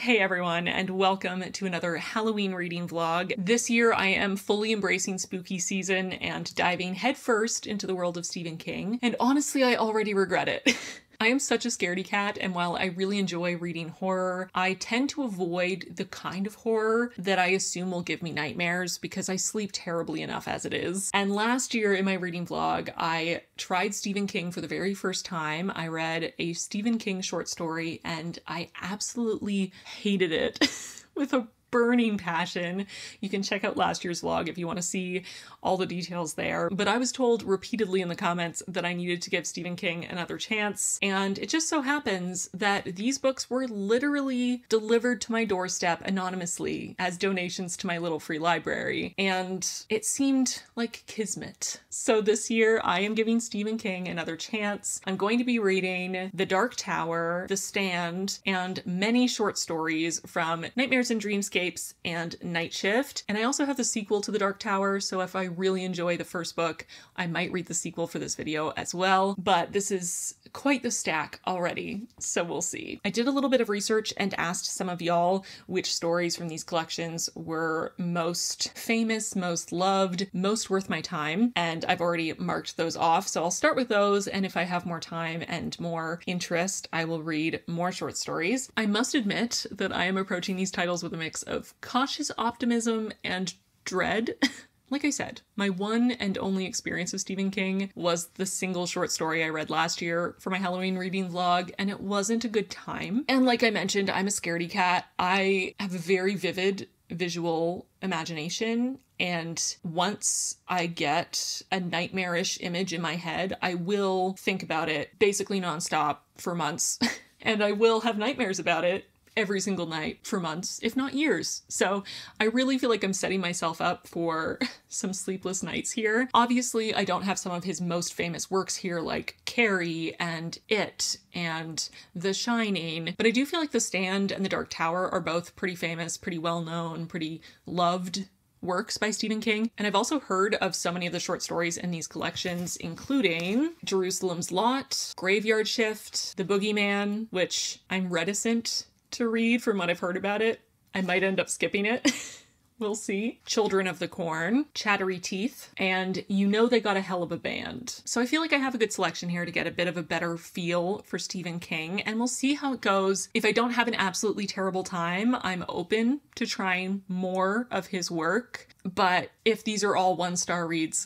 Hey everyone, and welcome to another Halloween reading vlog. This year I am fully embracing spooky season and diving headfirst into the world of Stephen King, and honestly I already regret it. I am such a scaredy cat, and while I really enjoy reading horror, I tend to avoid the kind of horror that I assume will give me nightmares because I sleep terribly enough as it is. And last year in my reading vlog, I tried Stephen King for the very first time. I read a Stephen King short story and I absolutely hated it with a burning passion. You can check out last year's vlog if you want to see all the details there. But I was told repeatedly in the comments that I needed to give Stephen King another chance, and it just so happens that these books were literally delivered to my doorstep anonymously as donations to my little free library, and it seemed like kismet. So this year I am giving Stephen King another chance. I'm going to be reading The Dark Tower, The Stand, and many short stories from Nightmares and Dreamscapes and Night Shift. And I also have the sequel to The Dark Tower, so if I really enjoy the first book, I might read the sequel for this video as well. But this is quite the stack already, so we'll see. I did a little bit of research and asked some of y'all which stories from these collections were most famous, most loved, most worth my time, and I've already marked those off, so I'll start with those, and if I have more time and more interest, I will read more short stories. I must admit that I am approaching these titles with a mix of cautious optimism and dread. Like I said, my one and only experience with Stephen King was the single short story I read last year for my Halloween reading vlog, and it wasn't a good time. And like I mentioned, I'm a scaredy cat. I have a very vivid visual imagination, and once I get a nightmarish image in my head, I will think about it basically nonstop for months, and I will have nightmares about it every single night for months, if not years. So I really feel like I'm setting myself up for some sleepless nights here. Obviously, I don't have some of his most famous works here like Carrie and It and The Shining, but I do feel like The Stand and The Dark Tower are both pretty famous, pretty well-known, pretty loved works by Stephen King. And I've also heard of so many of the short stories in these collections, including Jerusalem's Lot, Graveyard Shift, The Boogeyman, which I'm reticent to read from what I've heard about it. I might end up skipping it. We'll see. Children of the Corn, Chattery Teeth, and You Know They Got a Hell of a Band. So I feel like I have a good selection here to get a bit of a better feel for Stephen King, and we'll see how it goes. If I don't have an absolutely terrible time, I'm open to trying more of his work. But if these are all one-star reads,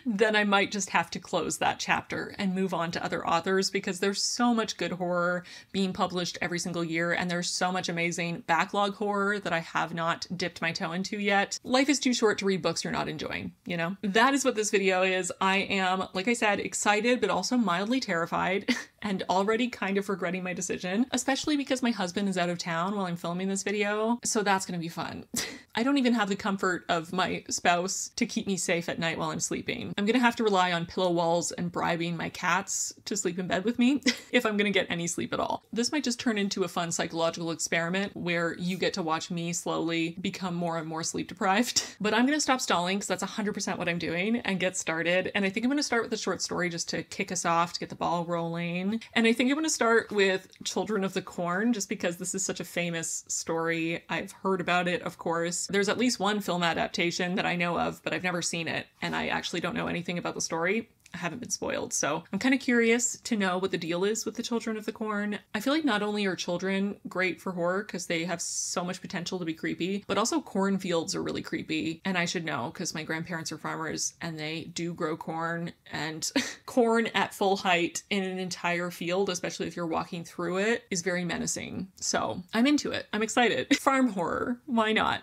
then I might just have to close that chapter and move on to other authors, because there's so much good horror being published every single year, and there's so much amazing backlog horror that I have not dipped my toe into yet. Life is too short to read books you're not enjoying, you know? That is what this video is. I am, like I said, excited, but also mildly terrified and already kind of regretting my decision, especially because my husband is out of town while I'm filming this video, so that's gonna be fun. I don't even have the comfort of my spouse to keep me safe at night while I'm sleeping. I'm gonna have to rely on pillow walls and bribing my cats to sleep in bed with me if I'm gonna get any sleep at all. This might just turn into a fun psychological experiment where you get to watch me slowly become more and more sleep deprived. But I'm gonna stop stalling because that's 100% what I'm doing and get started. And I think I'm gonna start with a short story just to kick us off, to get the ball rolling. And I think I'm gonna start with Children of the Corn just because this is such a famous story. I've heard about it, of course. There's at least one film adaptation that I know of, but I've never seen it, and I actually don't know anything about the story. I haven't been spoiled, so I'm kind of curious to know what the deal is with the Children of the Corn. I feel like not only are children great for horror because they have so much potential to be creepy, but also cornfields are really creepy, and I should know because my grandparents are farmers and they do grow corn, and corn at full height in an entire field, especially if you're walking through it, is very menacing. So I'm into it. I'm excited. Farm horror, why not?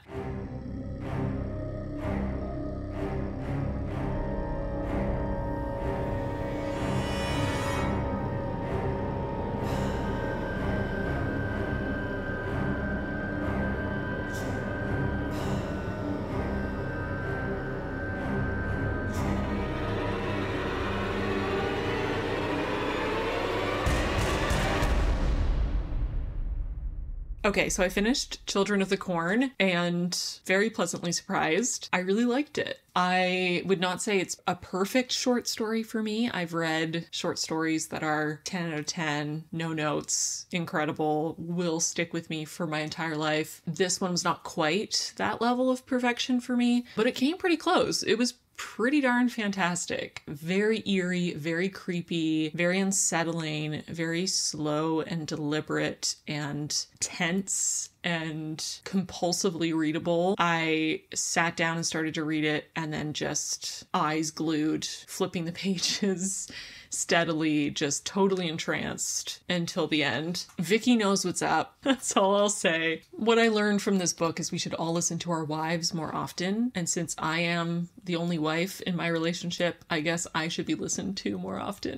Okay, so I finished Children of the Corn and very pleasantly surprised. I really liked it. I would not say it's a perfect short story for me. I've read short stories that are 10 out of 10, no notes, incredible, will stick with me for my entire life. This one was not quite that level of perfection for me, but it came pretty close. It was pretty darn fantastic. Very eerie, very creepy, very unsettling, very slow and deliberate and tense and compulsively readable. I sat down and started to read it and then just eyes glued, flipping the pages steadily, just totally entranced until the end. Vicky knows what's up. That's all I'll say. What I learned from this book is we should all listen to our wives more often. And since I am the only wife in my relationship, I guess I should be listened to more often.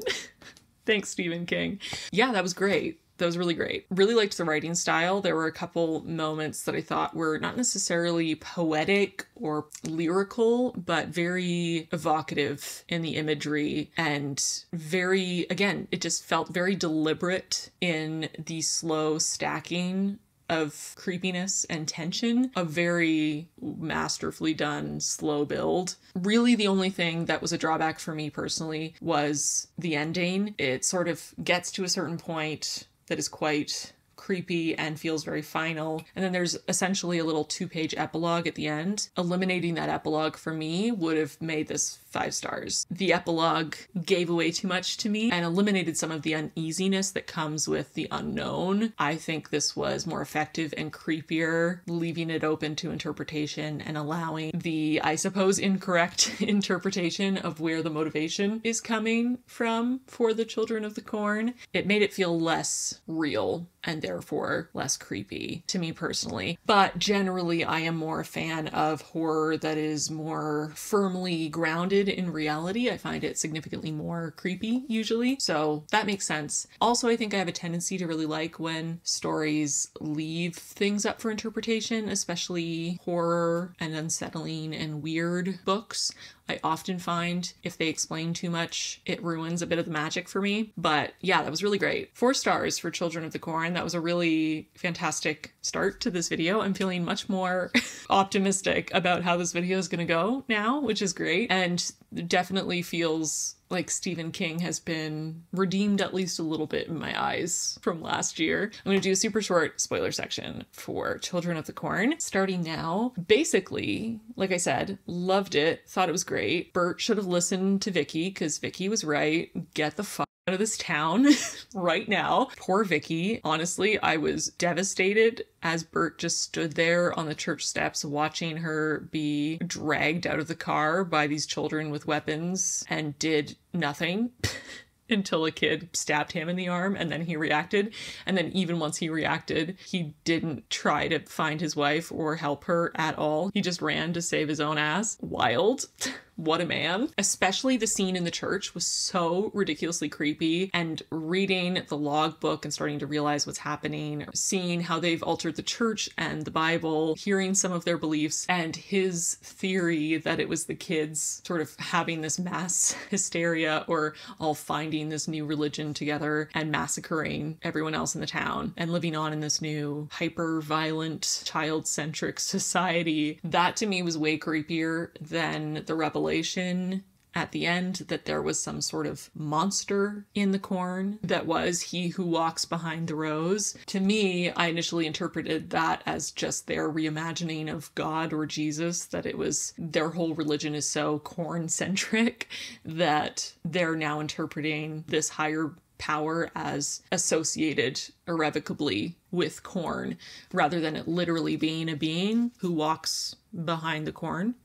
Thanks, Stephen King. Yeah, that was great. That was really great. Really liked the writing style. There were a couple moments that I thought were not necessarily poetic or lyrical, but very evocative in the imagery and very, again, it just felt very deliberate in the slow stacking of creepiness and tension. A very masterfully done slow build. Really the only thing that was a drawback for me personally was the ending. It sort of gets to a certain point that is quite creepy and feels very final. And then there's essentially a little 2-page epilogue at the end. Eliminating that epilogue for me would have made this 5 stars. The epilogue gave away too much to me and eliminated some of the uneasiness that comes with the unknown. I think this was more effective and creepier, leaving it open to interpretation and allowing the, I suppose, incorrect interpretation of where the motivation is coming from for the Children of the Corn. It made it feel less real and therefore less creepy to me personally. But generally, I am more a fan of horror that is more firmly grounded in reality. I find it significantly more creepy usually. So that makes sense. Also, I think I have a tendency to really like when stories leave things up for interpretation, especially horror and unsettling and weird books. I often find if they explain too much, it ruins a bit of the magic for me. But yeah, that was really great. 4 stars for Children of the Corn. That was a really fantastic start to this video. I'm feeling much more optimistic about how this video is going to go now, which is great. And definitely feels like Stephen King has been redeemed at least a little bit in my eyes from last year. I'm going to do a super short spoiler section for Children of the Corn, starting now. Basically, like I said, loved it, thought it was great. Bert should have listened to Vicky because Vicky was right. Get the fuck out of this town right now. Poor Vicky. Honestly, I was devastated as Bert just stood there on the church steps watching her be dragged out of the car by these children with weapons and did nothing until a kid stabbed him in the arm and then he reacted. And then even once he reacted, he didn't try to find his wife or help her at all. He just ran to save his own ass. Wild. What a man. Especially the scene in the church was so ridiculously creepy, and reading the logbook and starting to realize what's happening, seeing how they've altered the church and the Bible, hearing some of their beliefs, and his theory that it was the kids sort of having this mass hysteria or all finding this new religion together and massacring everyone else in the town and living on in this new hyper-violent, child-centric society. That to me was way creepier than the revelation at the end that there was some sort of monster in the corn that was he who walks behind the rose. To me, I initially interpreted that as just their reimagining of God or Jesus, that it was their whole religion is so corn-centric that they're now interpreting this higher power as associated irrevocably with corn, rather than it literally being a being who walks behind the corn.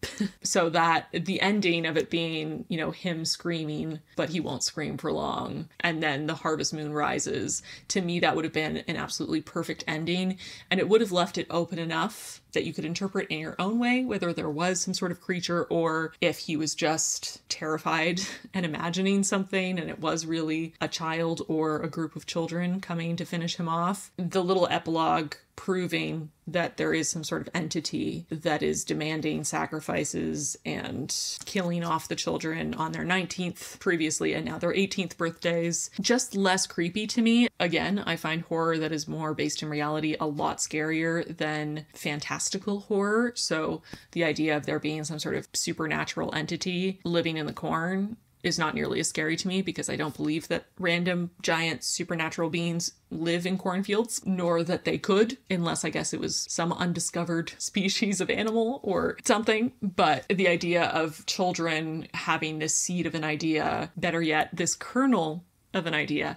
So that the ending of it being, you know, him screaming, but he won't scream for long, and then the harvest moon rises, to me that would have been an absolutely perfect ending, and it would have left it open enough that you could interpret in your own way whether there was some sort of creature or if he was just terrified and imagining something and it was really a child or a group of children coming to finish him off. The little epilogue proving that there is some sort of entity that is demanding sacrifices and killing off the children on their 19th previously and now their 18th birthdays. Just less creepy to me. Again, I find horror that is more based in reality a lot scarier than fantastical horror. So the idea of there being some sort of supernatural entity living in the corn is not nearly as scary to me, because I don't believe that random giant supernatural beings live in cornfields, nor that they could, unless I guess it was some undiscovered species of animal or something. But the idea of children having this seed of an idea, better yet, this kernel of an idea,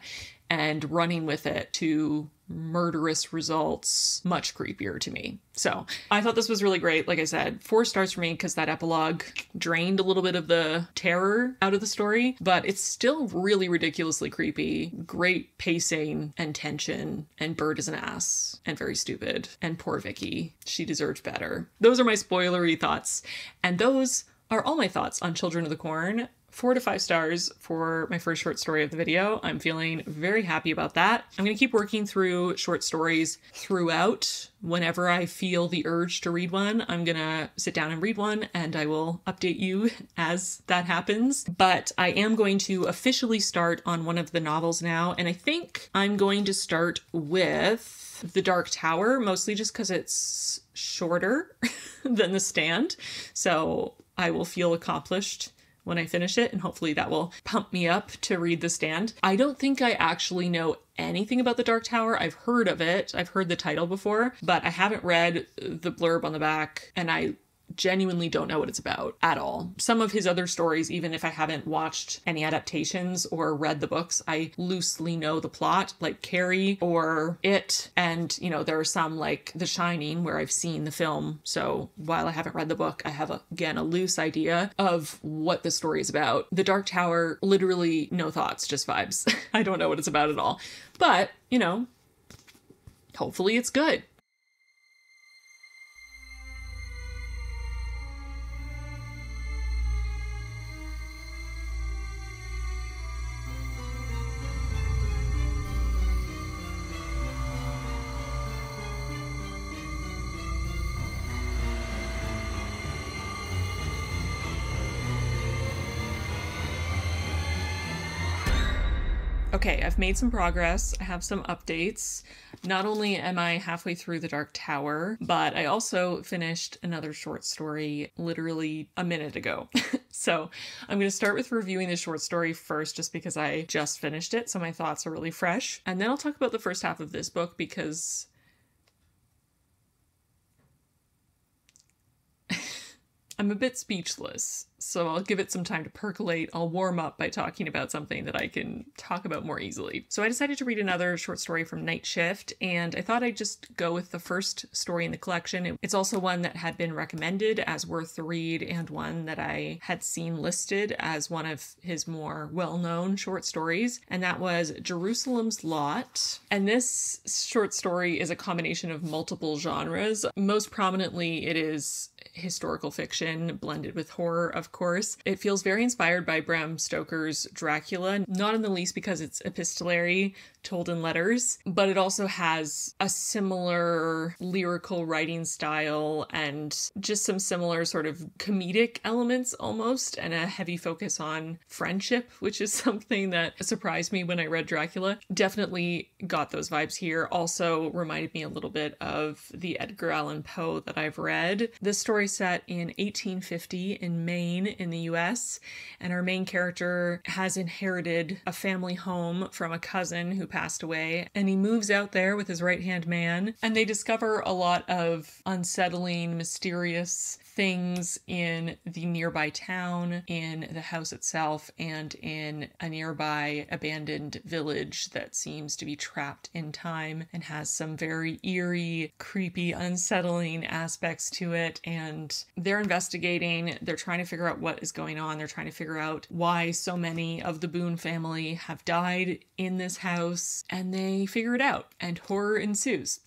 and running with it to murderous results, much creepier to me. So I thought this was really great. Like I said, 4 stars for me because that epilogue drained a little bit of the terror out of the story, but it's still really ridiculously creepy. Great pacing and tension, and Bird is an ass and very stupid, and poor Vicky. She deserved better. Those are my spoilery thoughts, and those are all my thoughts on Children of the Corn. 4 to 5 stars for my first short story of the video. I'm feeling very happy about that. I'm going to keep working through short stories throughout. Whenever I feel the urge to read one, I'm going to sit down and read one, and I will update you as that happens. But I am going to officially start on one of the novels now, and I think I'm going to start with The Dark Tower, mostly just because it's shorter than The Stand. So I will feel accomplished when I finish it, and hopefully that will pump me up to read The Stand. I don't think I actually know anything about The Dark Tower. I've heard of it. I've heard the title before, but I haven't read the blurb on the back, and I genuinely don't know what it's about at all. Some of his other stories, even if I haven't watched any adaptations or read the books, I loosely know the plot, like Carrie or It. And, you know, there are some like The Shining where I've seen the film. So while I haven't read the book, I have, again, a loose idea of what the story is about. The Dark Tower, literally no thoughts, just vibes. I don't know what it's about at all. But, you know, hopefully it's good. Okay, I've made some progress. I have some updates. Not only am I halfway through The Dark Tower, but I also finished another short story literally a minute ago. So I'm going to start with reviewing the short story first, just because I just finished it, so my thoughts are really fresh. And then I'll talk about the first half of this book, because I'm a bit speechless, so I'll give it some time to percolate. I'll warm up by talking about something that I can talk about more easily. So I decided to read another short story from Night Shift, and I thought I'd just go with the first story in the collection. It's also one that had been recommended as worth the read, and one that I had seen listed as one of his more well-known short stories, and that was Jerusalem's Lot. And this short story is a combination of multiple genres. Most prominently, it is historical fiction blended with horror, of course. It feels very inspired by Bram Stoker's Dracula, not in the least because it's epistolary, told in letters, but it also has a similar lyrical writing style and just some similar sort of comedic elements almost, and a heavy focus on friendship, which is something that surprised me when I read Dracula. Definitely got those vibes here. Also reminded me a little bit of the Edgar Allan Poe that I've read. This story set in 1850 in Maine in the US, and our main character has inherited a family home from a cousin who passed away, and he moves out there with his right-hand man, and they discover a lot of unsettling, mysterious things in the nearby town, in the house itself, and in a nearby abandoned village that seems to be trapped in time and has some very eerie, creepy, unsettling aspects to it. And they're investigating, they're trying to figure out what is going on, they're trying to figure out why so many of the Boone family have died in this house, and they figure it out, and horror ensues.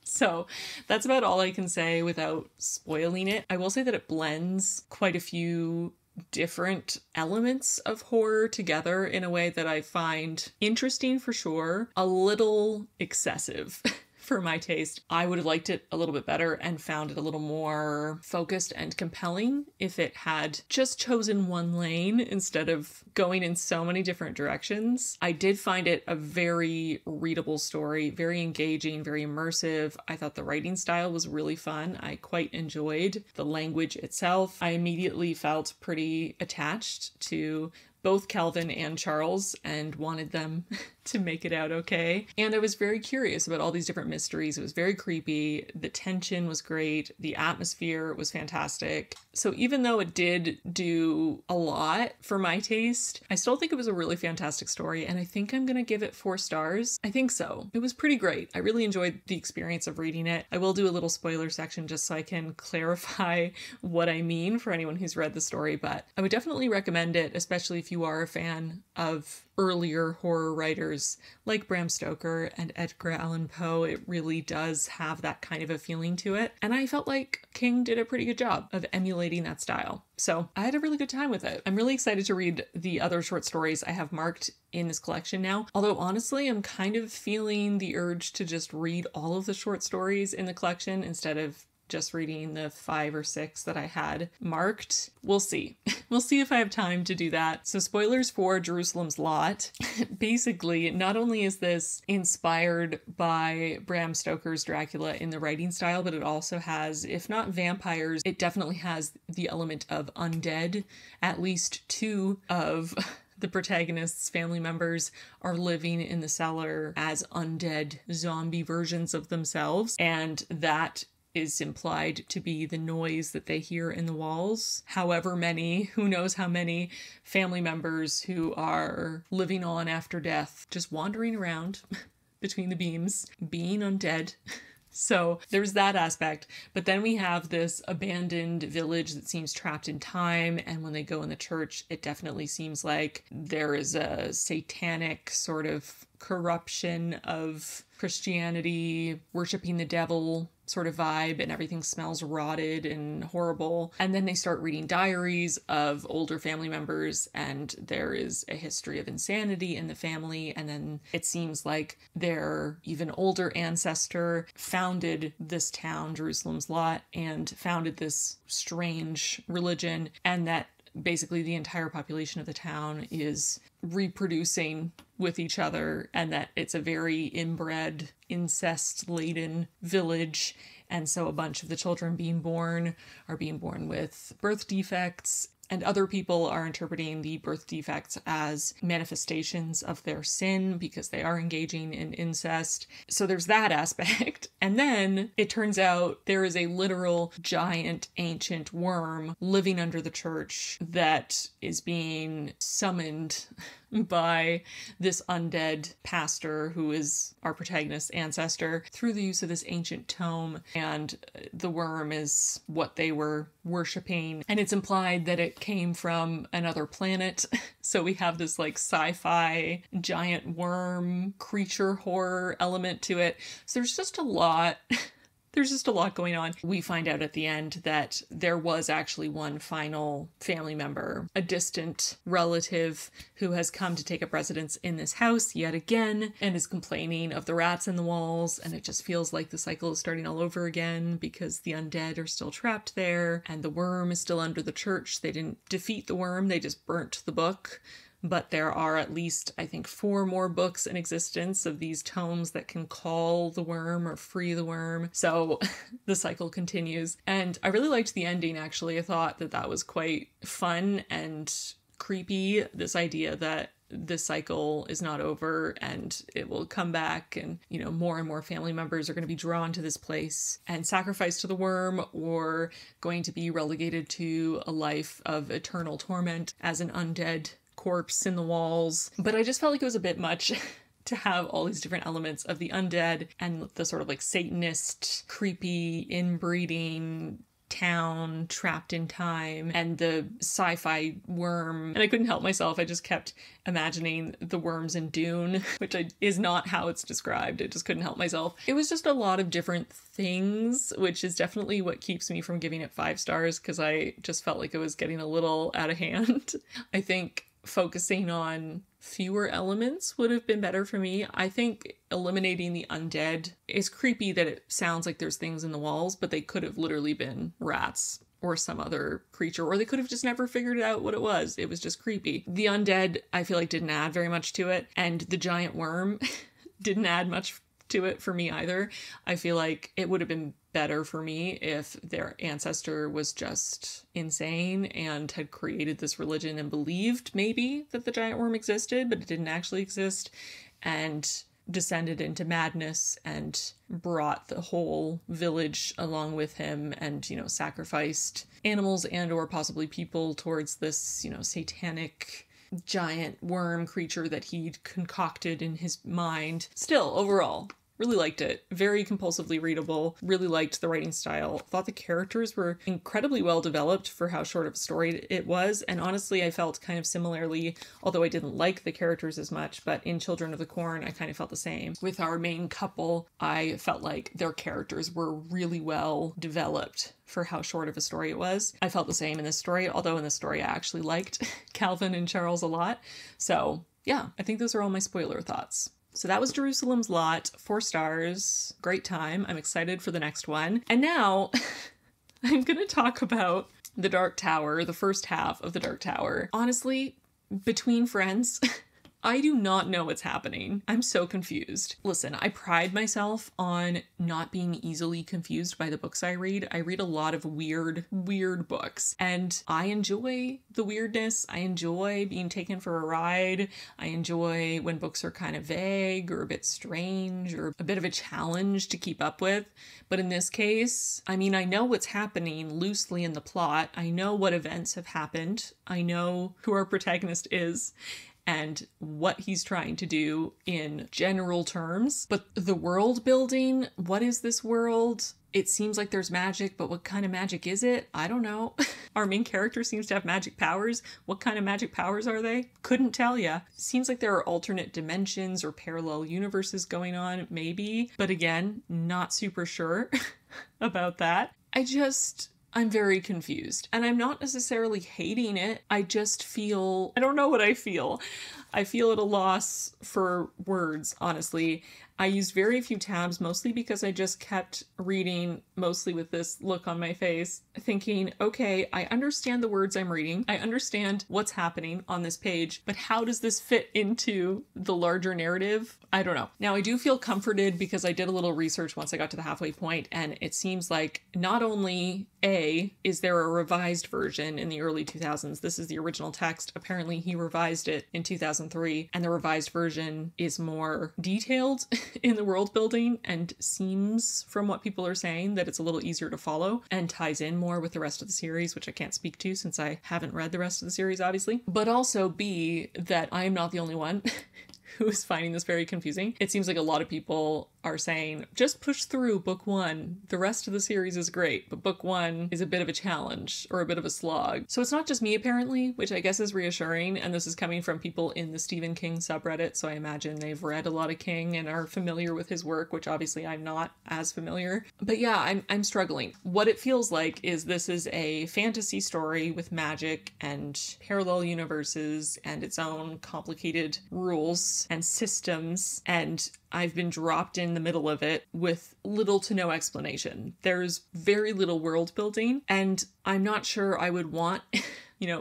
So that's about all I can say without spoiling it. I will say that it blends quite a few different elements of horror together in a way that I find interesting for sure, a little excessive for my taste. I would have liked it a little bit better and found it a little more focused and compelling if it had just chosen one lane instead of going in so many different directions. I did find it a very readable story, very engaging, very immersive. I thought the writing style was really fun. I quite enjoyed the language itself. I immediately felt pretty attached to both Calvin and Charles and wanted them to make it out okay. And I was very curious about all these different mysteries. It was very creepy. The tension was great. The atmosphere was fantastic. So even though it did do a lot for my taste, I still think it was a really fantastic story. And I think I'm going to give it 4 stars. I think so. It was pretty great. I really enjoyed the experience of reading it. I will do a little spoiler section just so I can clarify what I mean for anyone who's read the story, but I would definitely recommend it, especially if you are a fan of earlier horror writers like Bram Stoker and Edgar Allan Poe. It really does have that kind of a feeling to it. And I felt like King did a pretty good job of emulating that style. So I had a really good time with it. I'm really excited to read the other short stories I have marked in this collection now. Although honestly, I'm kind of feeling the urge to just read all of the short stories in the collection instead of just reading the 5 or 6 that I had marked. We'll see. We'll see if I have time to do that. So spoilers for Jerusalem's Lot. Basically, not only is this inspired by Bram Stoker's Dracula in the writing style, but it also has, if not vampires, it definitely has the element of undead. At least 2 of the protagonist's family members are living in the cellar as undead zombie versions of themselves, and that is implied to be the noise that they hear in the walls. However many, who knows how many family members who are living on after death, just wandering around between the beams, being undead. So there's that aspect. But then we have this abandoned village that seems trapped in time. And when they go in the church, it definitely seems like there is a satanic sort of corruption of Christianity, worshiping the devil sort of vibe, and everything smells rotted and horrible. And then they start reading diaries of older family members, and there is a history of insanity in the family. And then it seems like their even older ancestor founded this town, Jerusalem's Lot, and founded this strange religion, and that basically the entire population of the town is reproducing with each other, and that it's a very inbred, incest-laden village. And so a bunch of the children being born are being born with birth defects, and other people are interpreting the birth defects as manifestations of their sin because they are engaging in incest. So there's that aspect. And then it turns out there is a literal giant ancient worm living under the church that is being summoned by this undead pastor who is our protagonist's ancestor through the use of this ancient tome. And the worm is what they were worshipping. And it's implied that it came from another planet. So we have this like sci-fi giant worm creature horror element to it. So there's just a lot. There's just a lot going on. We find out at the end that there was actually one final family member, a distant relative who has come to take up residence in this house yet again and is complaining of the rats in the walls. And it just feels like the cycle is starting all over again because the undead are still trapped there and the worm is still under the church. They didn't defeat the worm, they just burnt the book. But there are at least, I think, 4 more books in existence of these tomes that can call the worm or free the worm. So the cycle continues. And I really liked the ending, actually. I thought that that was quite fun and creepy. This idea that this cycle is not over and it will come back, and, you know, more and more family members are going to be drawn to this place and sacrificed to the worm, or going to be relegated to a life of eternal torment as an undead corpse in the walls. But I just felt like it was a bit much to have all these different elements of the undead and the sort of like Satanist, creepy, inbreeding town trapped in time and the sci-fi worm. And I couldn't help myself. I just kept imagining the worms in Dune, which is not how it's described. I just couldn't help myself. It was just a lot of different things, which is definitely what keeps me from giving it 5 stars, because I just felt like it was getting a little out of hand. I think focusing on fewer elements would have been better for me. I think eliminating the undead is creepy that it sounds like there's things in the walls, but they could have literally been rats or some other creature, or they could have just never figured out what it was. It was just creepy. The undead, I feel like, didn't add very much to it, and the giant worm didn't add much to it for me either. I feel like it would have been better for me if their ancestor was just insane and had created this religion and believed maybe that the giant worm existed, but it didn't actually exist, and descended into madness and brought the whole village along with him and, you know, sacrificed animals and or possibly people towards this, you know, satanic giant worm creature that he'd concocted in his mind. Still, overall, really liked it. Very compulsively readable. Really liked the writing style. Thought the characters were incredibly well developed for how short of a story it was. And honestly, I felt kind of similarly, although I didn't like the characters as much, but in Children of the Corn, I kind of felt the same. With our main couple, I felt like their characters were really well developed for how short of a story it was. I felt the same in this story, although in this story I actually liked Calvin and Charles a lot. So yeah, I think those are all my spoiler thoughts. So that was Jerusalem's Lot, 4 stars, great time. I'm excited for the next one. And now I'm going to talk about The Dark Tower, the first half of The Dark Tower. Honestly, between friends, I do not know what's happening. I'm so confused. Listen, I pride myself on not being easily confused by the books I read. I read a lot of weird books, and I enjoy the weirdness. I enjoy being taken for a ride. I enjoy when books are kind of vague or a bit strange or a bit of a challenge to keep up with. But in this case, I mean, I know what's happening loosely in the plot. I know what events have happened. I know who our protagonist is and what he's trying to do in general terms. But the world building, what is this world? It seems like there's magic, but what kind of magic is it? I don't know. Our main character seems to have magic powers. What kind of magic powers are they? Couldn't tell ya. Seems like there are alternate dimensions or parallel universes going on, maybe. But again, not super sure about that. I'm very confused, and I'm not necessarily hating it. I just feel, I don't know what I feel. I feel at a loss for words, honestly. I used very few tabs, mostly because I just kept reading, mostly with this look on my face, thinking, okay, I understand the words I'm reading. I understand what's happening on this page, but how does this fit into the larger narrative? I don't know. Now, I do feel comforted because I did a little research once I got to the halfway point, and it seems like not only is there a revised version in the early 2000s, this is the original text. Apparently he revised it in 2003, and the revised version is more detailed in the world building and seems, from what people are saying, that it's a little easier to follow and ties in more with the rest of the series, which I can't speak to since I haven't read the rest of the series, obviously. But also B, that I am not the only one who is finding this very confusing. It seems like a lot of people are saying, just push through book 1. The rest of the series is great, but book 1 is a bit of a challenge or a bit of a slog. So it's not just me, apparently, which I guess is reassuring. And this is coming from people in the Stephen King subreddit. So I imagine they've read a lot of King and are familiar with his work, which obviously I'm not as familiar. But yeah, I'm struggling. What it feels like is this is a fantasy story with magic and parallel universes and its own complicated rules and systems, and I've been dropped in the middle of it with little to no explanation. There's very little world building, and I'm not sure I would want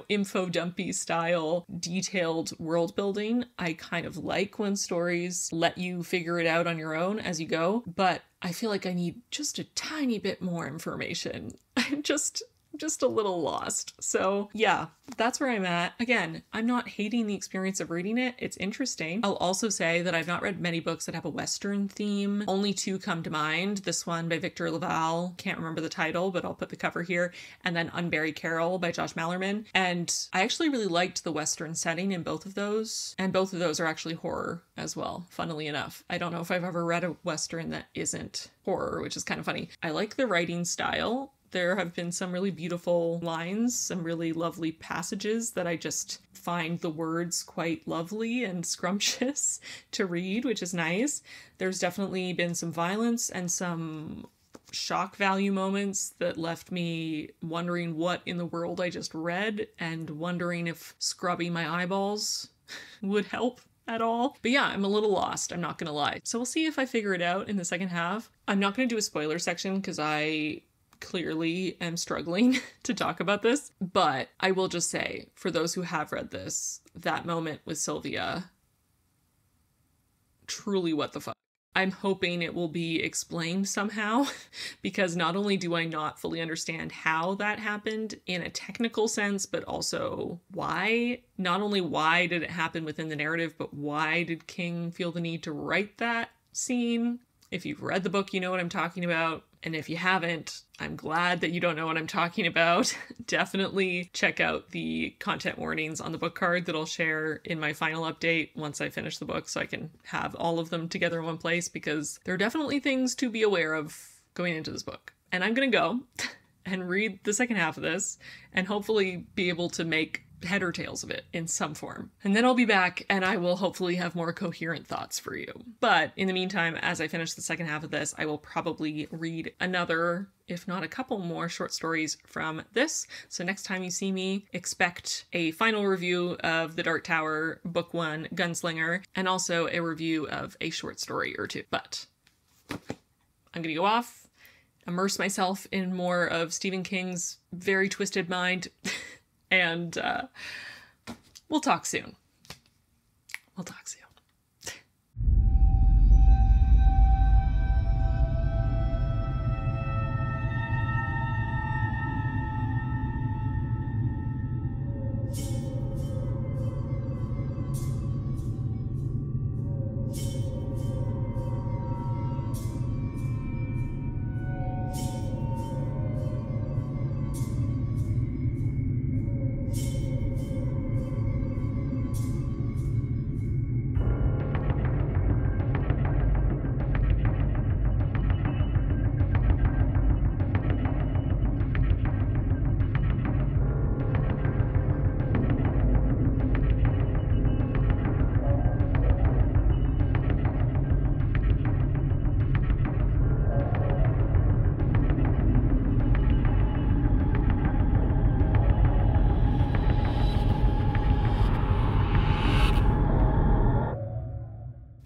info dumpy style detailed world building. I kind of like when stories let you figure it out on your own as you go, but I feel like I need just a tiny bit more information. I'm just a little lost. So yeah, that's where I'm at. Again, I'm not hating the experience of reading it. It's interesting. I'll also say that I've not read many books that have a Western theme. Only 2 come to mind. This one by Victor Laval, can't remember the title, but I'll put the cover here. And then Unbury Carol by Josh Mallerman. And I actually really liked the Western setting in both of those. And both of those are actually horror as well, funnily enough. I don't know if I've ever read a Western that isn't horror, which is kind of funny. I like the writing style. There have been some really beautiful lines, some really lovely passages that I just find the words quite lovely and scrumptious to read, which is nice. There's definitely been some violence and some shock value moments that left me wondering what in the world I just read and wondering if scrubbing my eyeballs would help at all. But yeah, I'm a little lost, I'm not gonna lie. So we'll see if I figure it out in the second half. I'm not gonna do a spoiler section because I clearly am struggling to talk about this, but I will just say, for those who have read this, that moment with Sylvia, truly what the fuck. I'm hoping it will be explained somehow, because not only do I not fully understand how that happened in a technical sense, but also why. Not only why did it happen within the narrative, but why did King feel the need to write that scene? If you've read the book, you know what I'm talking about. And if you haven't, I'm glad that you don't know what I'm talking about. Definitely check out the content warnings on the book card that I'll share in my final update once I finish the book, so I can have all of them together in one place, because there are definitely things to be aware of going into this book. And I'm gonna go and read the second half of this and hopefully be able to make head or tails of it in some form. And then I'll be back and I will hopefully have more coherent thoughts for you. But in the meantime, as I finish the second half of this, I will probably read another, if not a couple more short stories from this. So next time you see me, expect a final review of The Dark Tower, Book 1, Gunslinger, and also a review of a short story or two. But I'm gonna go off, immerse myself in more of Stephen King's very twisted mind, and we'll talk soon. We'll talk soon.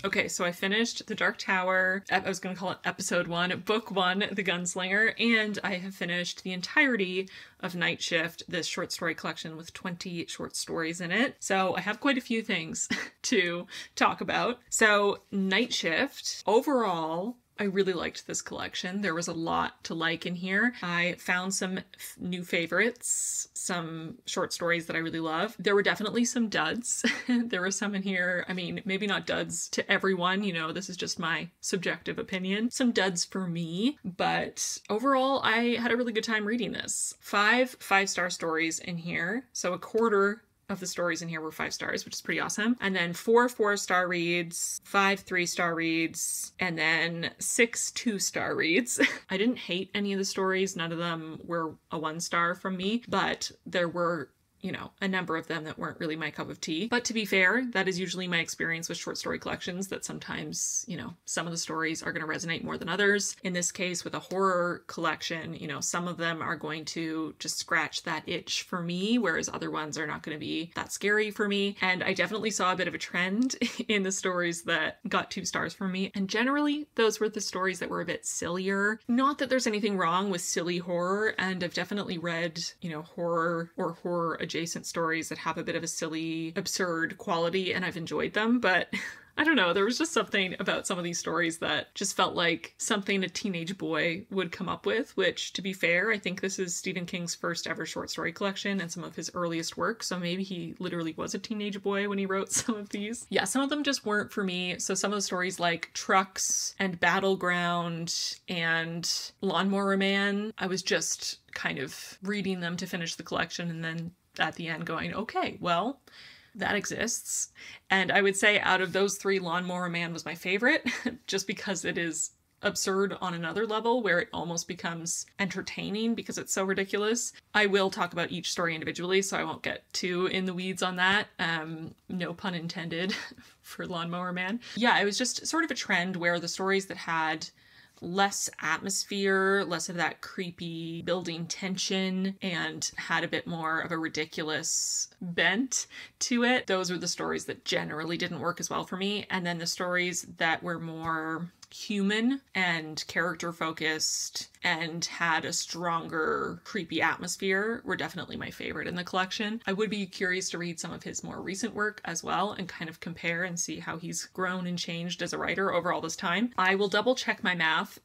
Okay, so I finished The Dark Tower. I was going to call it Episode 1, Book 1, The Gunslinger, and I have finished the entirety of Night Shift, this short story collection with 20 short stories in it. So I have quite a few things to talk about. So Night Shift, overall, I really liked this collection. There was a lot to like in here. I found some new favorites, some short stories that I really love. There were definitely some duds. There were some in here, I mean, maybe not duds to everyone, you know, this is just my subjective opinion. Some duds for me, but overall, I had a really good time reading this. 5 5-star stories in here, so a quarter of the stories in here were 5 stars, which is pretty awesome. And then 4 4-star reads, 5 3-star reads, and then 6 2-star reads. I didn't hate any of the stories. None of them were a 1-star from me, but there were, you know, a number of them that weren't really my cup of tea. But to be fair, that is usually my experience with short story collections, that sometimes, you know, some of the stories are going to resonate more than others. In this case, with a horror collection, you know, some of them are going to just scratch that itch for me, whereas other ones are not going to be that scary for me. And I definitely saw a bit of a trend in the stories that got 2 stars from me. And generally, those were the stories that were a bit sillier. Not that there's anything wrong with silly horror, and I've definitely read, you know, horror or horror adjacent stories that have a bit of a silly, absurd quality, and I've enjoyed them, but I don't know, there was just something about some of these stories that just felt like something a teenage boy would come up with, which, to be fair, I think this is Stephen King's first ever short story collection and some of his earliest work, so maybe he literally was a teenage boy when he wrote some of these. Yeah, some of them just weren't for me, so some of the stories like Trucks and Battleground and Lawnmower Man, I was just kind of reading them to finish the collection and then at the end going, okay, well, that exists. And I would say out of those 3, Lawnmower Man was my favorite, just because it is absurd on another level where it almost becomes entertaining because it's so ridiculous. I will talk about each story individually, so I won't get too in the weeds on that. No pun intended for Lawnmower Man. Yeah, it was just sort of a trend where the stories that had less atmosphere, less of that creepy building tension, and had a bit more of a ridiculous bent to it. Those were the stories that generally didn't work as well for me. And then the stories that were more human and character focused and had a stronger creepy atmosphere were definitely my favorite in the collection. I would be curious to read some of his more recent work as well and kind of compare and see how he's grown and changed as a writer over all this time. I will double check my math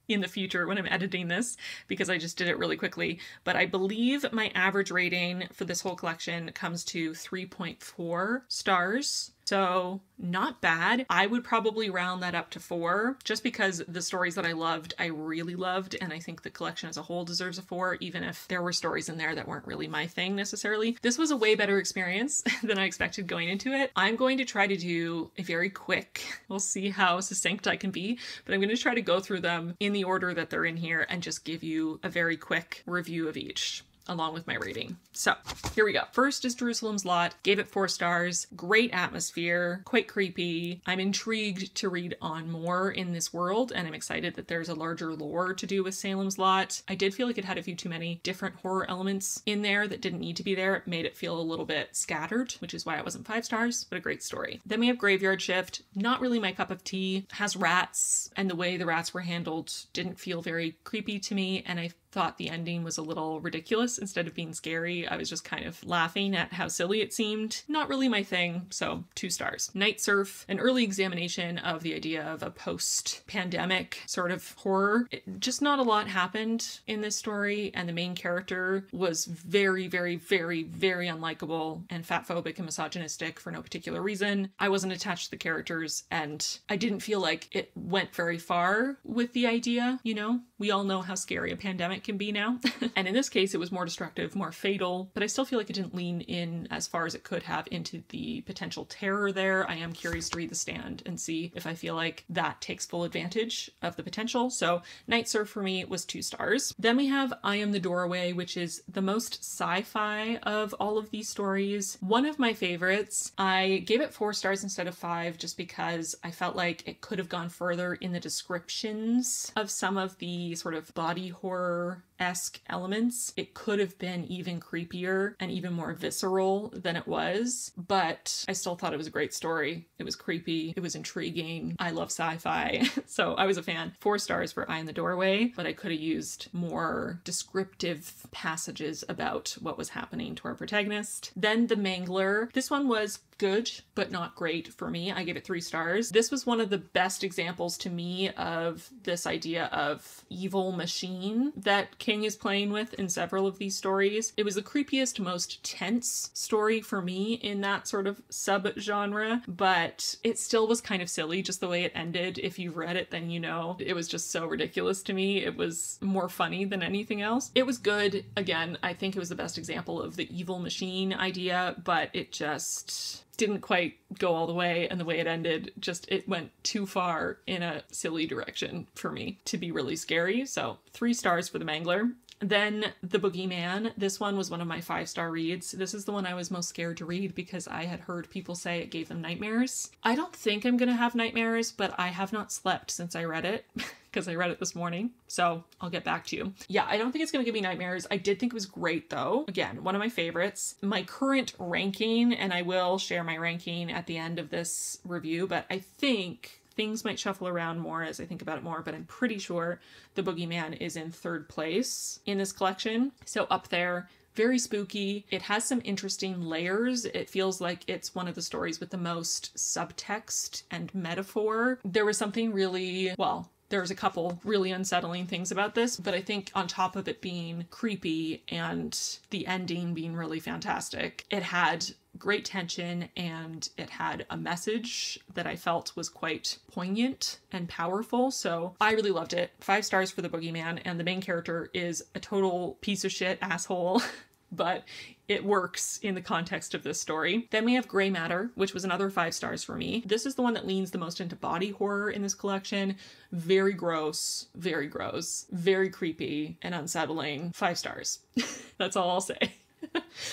in the future when I'm editing this because I just did it really quickly, but I believe my average rating for this whole collection comes to 3.4 stars. So not bad. I would probably round that up to 4 just because the stories that I loved, I really loved. And I think the collection as a whole deserves a 4, even if there were stories in there that weren't really my thing necessarily. This was a way better experience than I expected going into it. I'm going to try to do a very quick, we'll see how succinct I can be, but I'm going to try to go through them in the order that they're in here and just give you a very quick review of each, along with my rating. So here we go. First is Jerusalem's Lot. Gave it 4 stars. Great atmosphere, quite creepy. I'm intrigued to read on more in this world, and I'm excited that there's a larger lore to do with Salem's Lot. I did feel like it had a few too many different horror elements in there that didn't need to be there. It made it feel a little bit scattered, which is why it wasn't 5 stars, but a great story. Then we have Graveyard Shift. Not really my cup of tea. Has rats, and the way the rats were handled didn't feel very creepy to me, and I thought the ending was a little ridiculous. Instead of being scary, I was just kind of laughing at how silly it seemed. Not really my thing, so 2 stars. Night Surf, an early examination of the idea of a post-pandemic sort of horror. Just not a lot happened in this story, and the main character was very, very, very, very unlikable and fatphobic and misogynistic for no particular reason. I wasn't attached to the characters, and I didn't feel like it went very far with the idea, you know? We all know how scary a pandemic can be now. And in this case, it was more destructive, more fatal, but I still feel like it didn't lean in as far as it could have into the potential terror there. I am curious to read The Stand and see if I feel like that takes full advantage of the potential. So Night Surf for me was 2 stars. Then we have I Am the Doorway, which is the most sci-fi of all of these stories. One of my favorites. I gave it 4 stars instead of 5 just because I felt like it could have gone further in the descriptions of some of the sort of body horror-esque elements. It could have been even creepier and even more visceral than it was, but I still thought it was a great story. It was creepy. It was intriguing. I love sci-fi, so I was a fan. 4 stars for Eye in the Doorway, but I could have used more descriptive passages about what was happening to our protagonist. Then The Mangler. This one was good, but not great for me. I gave it 3 stars. This was one of the best examples to me of this idea of evil machine that King is playing with in several of these stories. It was the creepiest, most tense story for me in that sort of sub-genre, but it still was kind of silly just the way it ended. If you've read it, then you know. It was just so ridiculous to me. It was more funny than anything else. It was good. Again, I think it was the best example of the evil machine idea, but it just didn't quite go all the way, and the way it ended, just it went too far in a silly direction for me to be really scary. So 3 stars for The Mangler. Then The Boogeyman. This one was one of my 5-star reads. This is the one I was most scared to read because I had heard people say it gave them nightmares. I don't think I'm gonna have nightmares, but I have not slept since I read it because I read it this morning, so I'll get back to you. Yeah, I don't think it's gonna give me nightmares. I did think it was great though. Again, one of my favorites. My current ranking, and I will share my ranking at the end of this review, but I think things might shuffle around more as I think about it more, but I'm pretty sure The Boogeyman is in 3rd place in this collection. So up there. Very spooky. It has some interesting layers. It feels like it's one of the stories with the most subtext and metaphor. There was something really, well, there's a couple really unsettling things about this, but I think on top of it being creepy and the ending being really fantastic, it had great tension and it had a message that I felt was quite poignant and powerful. So I really loved it. 5 stars for The Boogeyman, and the main character is a total piece of shit asshole, but it works in the context of this story. Then we have Gray Matter, which was another 5 stars for me. This is the one that leans the most into body horror in this collection. Very gross, very creepy and unsettling. 5 stars. That's all I'll say.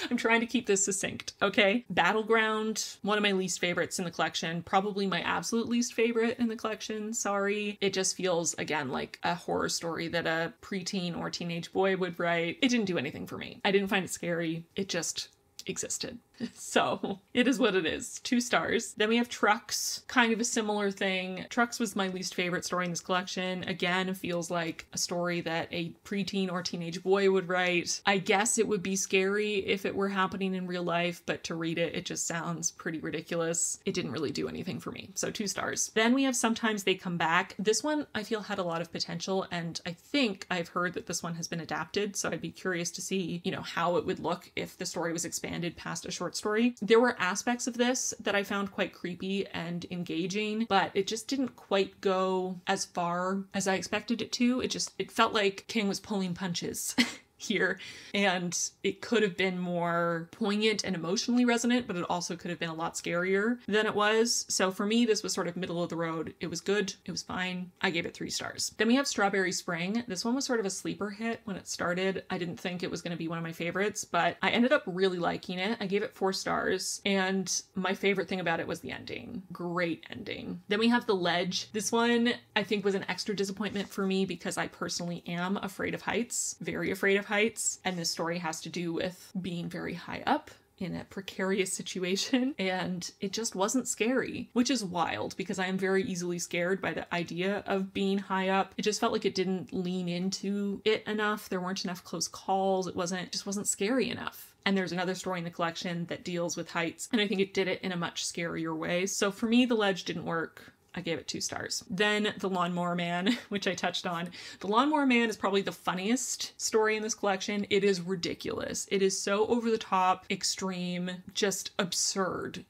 I'm trying to keep this succinct, okay? Battleground, one of my least favorites in the collection, probably my absolute least favorite in the collection, sorry. It just feels, again, like a horror story that a preteen or teenage boy would write. It didn't do anything for me. I didn't find it scary. It just existed. So it is what it is. 2 stars. Then we have Trucks, kind of a similar thing. Trucks was my least favorite story in this collection. Again, it feels like a story that a preteen or teenage boy would write. I guess it would be scary if it were happening in real life, but to read it, it just sounds pretty ridiculous. It didn't really do anything for me. So 2 stars. Then we have Sometimes They Come Back. This one I feel had a lot of potential, and I think I've heard that this one has been adapted, so I'd be curious to see, you know, how it would look if the story was expanded past a short story. There were aspects of this that I found quite creepy and engaging, but it just didn't quite go as far as I expected it to. It felt like King was pulling punches here, and it could have been more poignant and emotionally resonant, but it also could have been a lot scarier than it was. So for me, this was sort of middle of the road. It was good. It was fine. I gave it 3 stars. Then we have Strawberry Spring. This one was sort of a sleeper hit when it started. I didn't think it was going to be one of my favorites, but I ended up really liking it. I gave it 4 stars, and my favorite thing about it was the ending. Great ending. Then we have The Ledge. This one I think was an extra disappointment for me because I personally am afraid of heights, very afraid of heights, and this story has to do with being very high up in a precarious situation, and it just wasn't scary, which is wild because I am very easily scared by the idea of being high up. It just felt like it didn't lean into it enough. There weren't enough close calls. It just wasn't scary enough. And there's another story in the collection that deals with heights, and I think it did it in a much scarier way. So for me, The Ledge didn't work. I gave it 2 stars. Then The Lawnmower Man, which I touched on. The Lawnmower Man is probably the funniest story in this collection. It is ridiculous. It is so over the top, extreme, just absurd.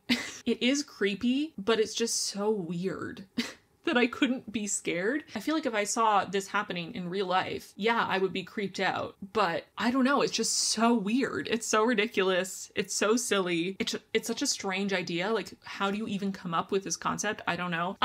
It is creepy, but it's just so weird that I couldn't be scared. I feel like if I saw this happening in real life, yeah, I would be creeped out. But I don't know, it's just so weird. It's so ridiculous. It's so silly. It's such a strange idea. Like, how do you even come up with this concept? I don't know.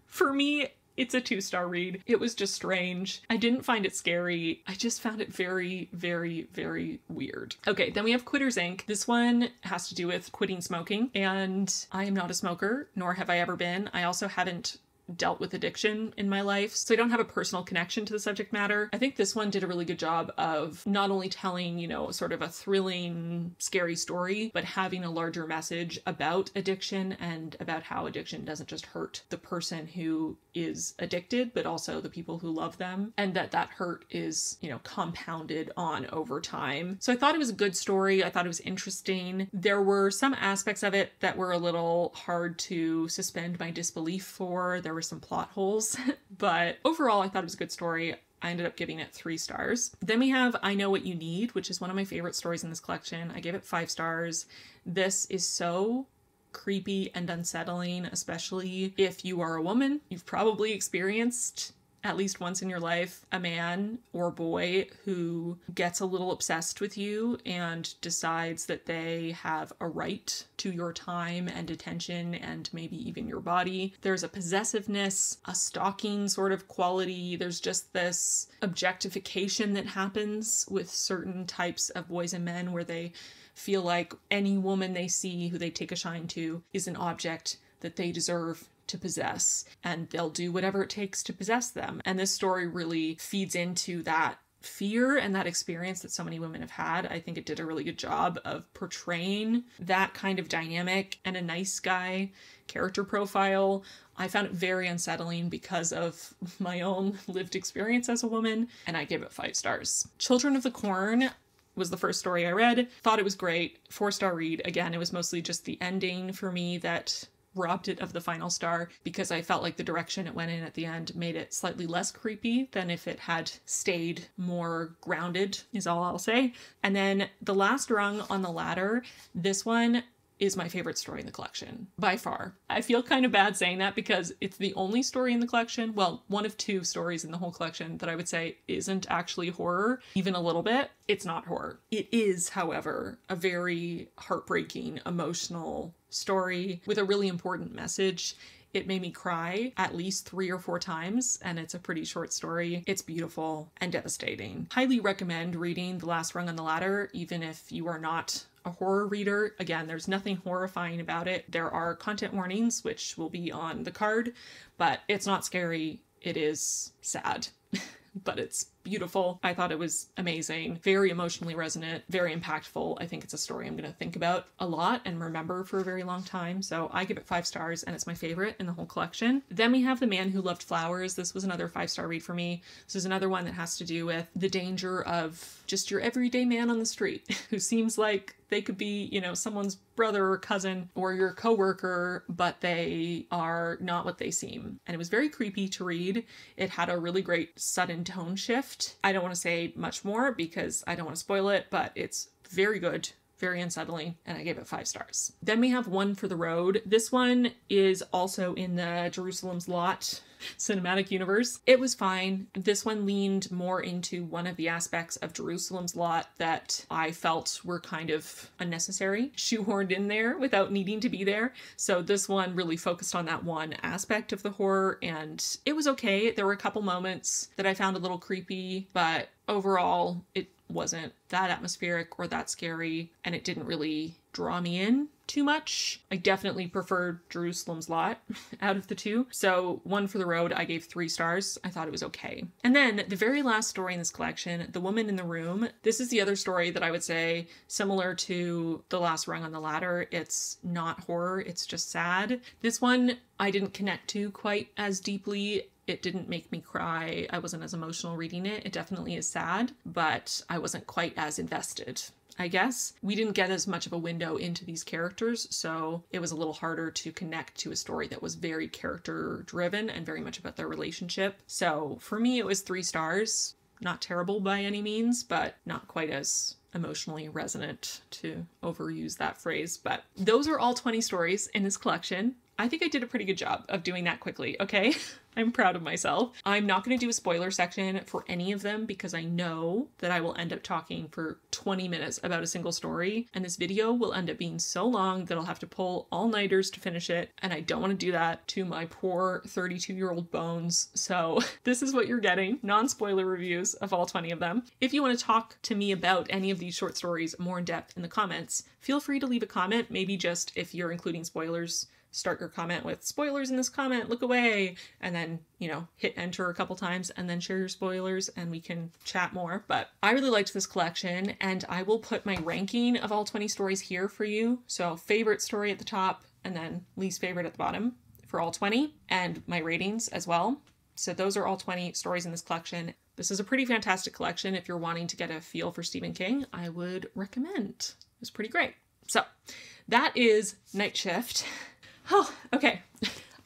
For me, it's a 2-star read. It was just strange. I didn't find it scary. I just found it very, very, very weird. Okay, then we have Quitters Inc. This one has to do with quitting smoking, and I am not a smoker, nor have I ever been. I also haven't dealt with addiction in my life, so I don't have a personal connection to the subject matter. I think this one did a really good job of not only telling, you know, sort of a thrilling, scary story, but having a larger message about addiction and about how addiction doesn't just hurt the person who is addicted, but also the people who love them, and that hurt is, you know, compounded on over time. So I thought it was a good story. I thought it was interesting. There were some aspects of it that were a little hard to suspend my disbelief for. There were some plot holes, but overall I thought it was a good story. I ended up giving it 3 stars. Then we have I Know What You Need, which is one of my favorite stories in this collection. I gave it 5 stars. This is so creepy and unsettling, especially if you are a woman. You've probably experienced at least once in your life a man or boy who gets a little obsessed with you and decides that they have a right to your time and attention and maybe even your body. There's a possessiveness, a stalking sort of quality. There's just this objectification that happens with certain types of boys and men where they feel like any woman they see who they take a shine to is an object that they deserve to possess, and they'll do whatever it takes to possess them. And this story really feeds into that fear and that experience that so many women have had. I think it did a really good job of portraying that kind of dynamic and a nice guy character profile. I found it very unsettling because of my own lived experience as a woman, and I gave it 5 stars. Children of the Corn was the first story I read. Thought it was great. 4-star read. Again, it was mostly just the ending for me that robbed it of the final star, because I felt like the direction it went in at the end made it slightly less creepy than if it had stayed more grounded, is all I'll say. And then the last rung on the ladder, this one is my favorite story in the collection, by far. I feel kind of bad saying that because it's the only story in the collection, well, one of 2 stories in the whole collection that I would say isn't actually horror, even a little bit. It's not horror. It is, however, a very heartbreaking, emotional story with a really important message. It made me cry at least 3 or 4 times, and it's a pretty short story. It's beautiful and devastating. Highly recommend reading The Last Rung on the Ladder, even if you are not a horror reader. Again, there's nothing horrifying about it. There are content warnings, which will be on the card, but it's not scary. It is sad. But it's beautiful. I thought it was amazing, very emotionally resonant, very impactful. I think it's a story I'm going to think about a lot and remember for a very long time. So I give it 5 stars, and it's my favorite in the whole collection. Then we have The Man Who Loved Flowers. This was another 5-star read for me. This is another one that has to do with the danger of just your everyday man on the street who seems like they could be, you know, someone's brother or cousin or your coworker, but they are not what they seem. And it was very creepy to read. It had a really great sudden tone shift. I don't want to say much more because I don't want to spoil it, but it's very good, very unsettling, and I gave it 5 stars. Then we have One for the Road. This one is also in the Jerusalem's Lot cinematic universe. It was fine. This one leaned more into one of the aspects of Jerusalem's Lot that I felt were kind of unnecessary, shoehorned in there without needing to be there. So this one really focused on that one aspect of the horror, and it was okay. There were a couple moments that I found a little creepy, but overall it wasn't that atmospheric or that scary, and it didn't really draw me in too much. I definitely preferred Jerusalem's Lot out of the two. So One for the Road, I gave 3 stars. I thought it was okay. And then the very last story in this collection, The Woman in the Room. This is the other story that I would say similar to The Last Rung on the Ladder. It's not horror, it's just sad. This one I didn't connect to quite as deeply. It didn't make me cry. I wasn't as emotional reading it. It definitely is sad, but I wasn't quite as invested, I guess. We didn't get as much of a window into these characters, so it was a little harder to connect to a story that was very character driven and very much about their relationship. So for me, it was 3 stars. Not terrible by any means, but not quite as emotionally resonant, to overuse that phrase. But those are all 20 stories in this collection. I think I did a pretty good job of doing that quickly, okay? I'm proud of myself. I'm not going to do a spoiler section for any of them because I know that I will end up talking for 20 minutes about a single story, and this video will end up being so long that I'll have to pull all-nighters to finish it, and I don't want to do that to my poor 32-year-old bones. So this is what you're getting, non-spoiler reviews of all 20 of them. If you want to talk to me about any of these short stories more in depth in the comments, feel free to leave a comment, maybe just if you're including spoilers, start your comment with spoilers in this comment, look away, and then, you know, hit enter a couple times and then share your spoilers and we can chat more. But I really liked this collection, and I will put my ranking of all 20 stories here for you. So favorite story at the top and then least favorite at the bottom for all 20, and my ratings as well. So those are all 20 stories in this collection. This is a pretty fantastic collection. If you're wanting to get a feel for Stephen King, I would recommend. It's pretty great. So that is Night Shift. Oh, okay.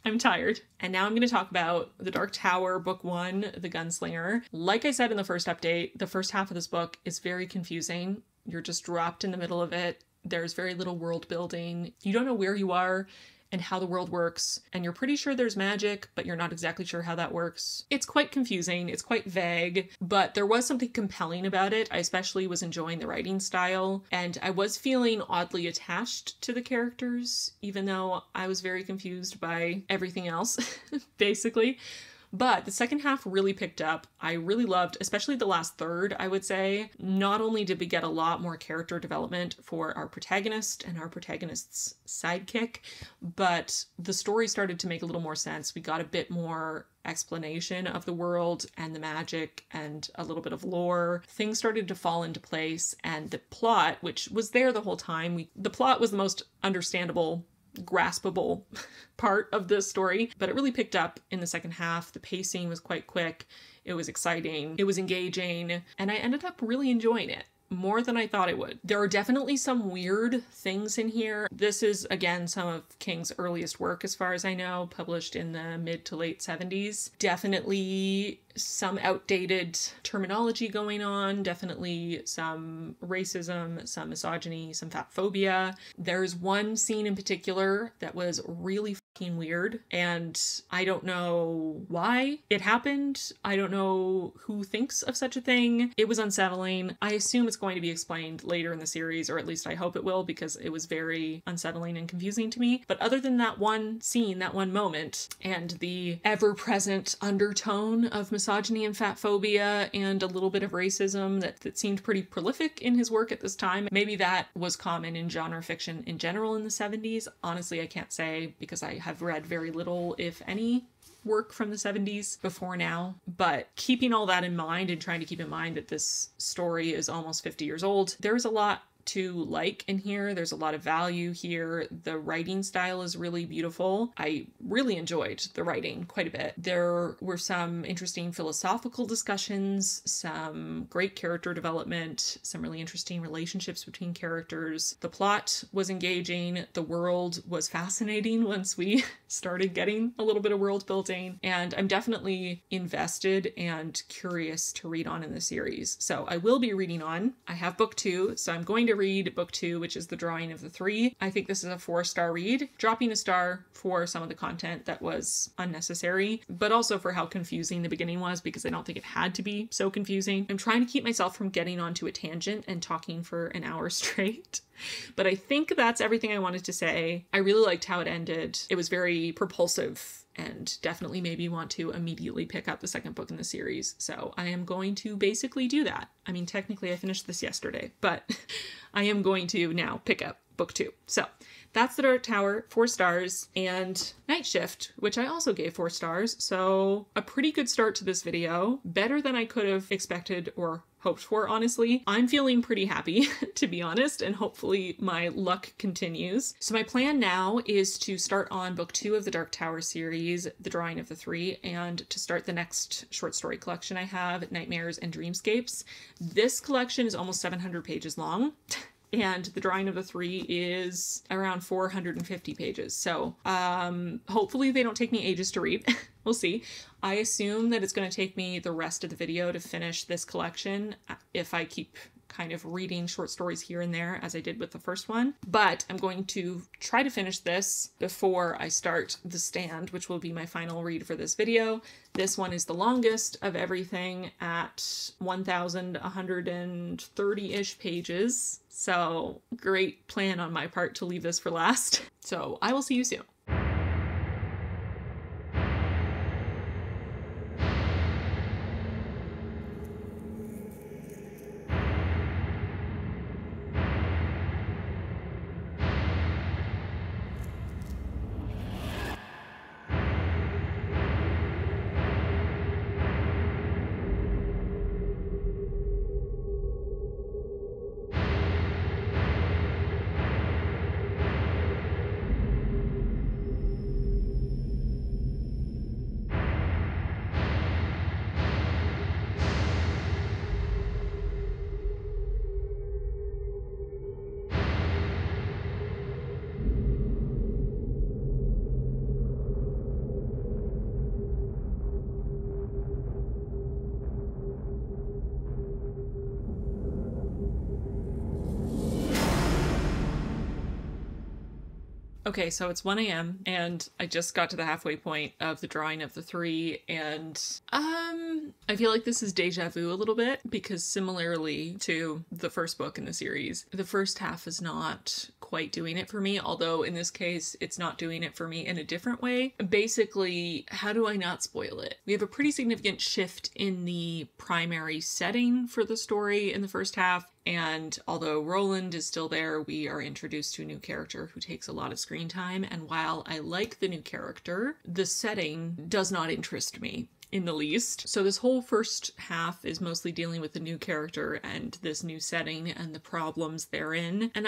I'm tired. And now I'm going to talk about The Dark Tower, Book 1, The Gunslinger. Like I said in the first update, the first half of this book is very confusing. You're just dropped in the middle of it. There's very little world building. You don't know where you are and how the world works, and you're pretty sure there's magic, but you're not exactly sure how that works. It's quite confusing, it's quite vague, but there was something compelling about it. I especially was enjoying the writing style, and I was feeling oddly attached to the characters, even though I was very confused by everything else, basically. But the second half really picked up. I really loved, especially the last third, I would say. Not only did we get a lot more character development for our protagonist and our protagonist's sidekick, but the story started to make a little more sense. We got a bit more explanation of the world and the magic and a little bit of lore. Things started to fall into place, and the plot, which was there the whole time, the plot was the most understandable, graspable part of the story, but it really picked up in the second half. The pacing was quite quick. It was exciting. It was engaging, and I ended up really enjoying it more than I thought it would. There are definitely some weird things in here. This is, again, some of King's earliest work, as far as I know, published in the mid to late 70s. Definitely some outdated terminology going on, definitely some racism, some misogyny, some fat phobia. There's one scene in particular that was really weird, and I don't know why it happened. I don't know who thinks of such a thing. It was unsettling. I assume it's going to be explained later in the series, or at least I hope it will, because it was very unsettling and confusing to me. But other than that one scene, that one moment, and the ever-present undertone of misogyny and fat phobia and a little bit of racism that seemed pretty prolific in his work at this time, maybe that was common in genre fiction in general in the 70s. Honestly, I can't say, because I have read very little, if any, work from the 70s before now. But keeping all that in mind and trying to keep in mind that this story is almost 50 years old, there's a lot to like in here. There's a lot of value here. The writing style is really beautiful. I really enjoyed the writing quite a bit. There were some interesting philosophical discussions, some great character development, some really interesting relationships between characters. The plot was engaging. The world was fascinating once we started getting a little bit of world building. And I'm definitely invested and curious to read on in the series. So I will be reading on. I have book 2, so I'm going to read book 2, which is The Drawing of the Three. I think this is a 4-star read, dropping a star for some of the content that was unnecessary, but also for how confusing the beginning was, because I don't think it had to be so confusing. I'm trying to keep myself from getting onto a tangent and talking for an hour straight. But I think that's everything I wanted to say. I really liked how it ended. It was very propulsive and definitely made me want to immediately pick up the second book in the series. So I am going to basically do that. I mean, technically I finished this yesterday, but I am going to now pick up book 2. So that's The Dark Tower, 4 stars, and Night Shift, which I also gave 4 stars. So a pretty good start to this video. Better than I could have expected or hoped for, honestly. I'm feeling pretty happy, to be honest, and hopefully my luck continues. So my plan now is to start on book 2 of the Dark Tower series, The Drawing of the Three, and to start the next short story collection I have, Nightmares and Dreamscapes. This collection is almost 700 pages long. And The Drawing of the Three is around 450 pages. So hopefully they don't take me ages to read. We'll see. I assume that it's going to take me the rest of the video to finish this collection if I keep kind of reading short stories here and there as I did with the first one. But I'm going to try to finish this before I start The Stand, which will be my final read for this video. This one is the longest of everything at 1,130-ish pages. So great plan on my part to leave this for last. So I will see you soon. Okay, so it's 1 a.m. and I just got to the halfway point of The Drawing of the Three, and I feel like this is deja vu a little bit, because similarly to the first book in the series, the first half is not quite doing it for me, although in this case it's not doing it for me in a different way. Basically, how do I not spoil it? We have a pretty significant shift in the primary setting for the story in the first half. And although Roland is still there, we are introduced to a new character who takes a lot of screen time. And while I like the new character, the setting does not interest me in the least. So this whole first half is mostly dealing with the new character and this new setting and the problems therein. And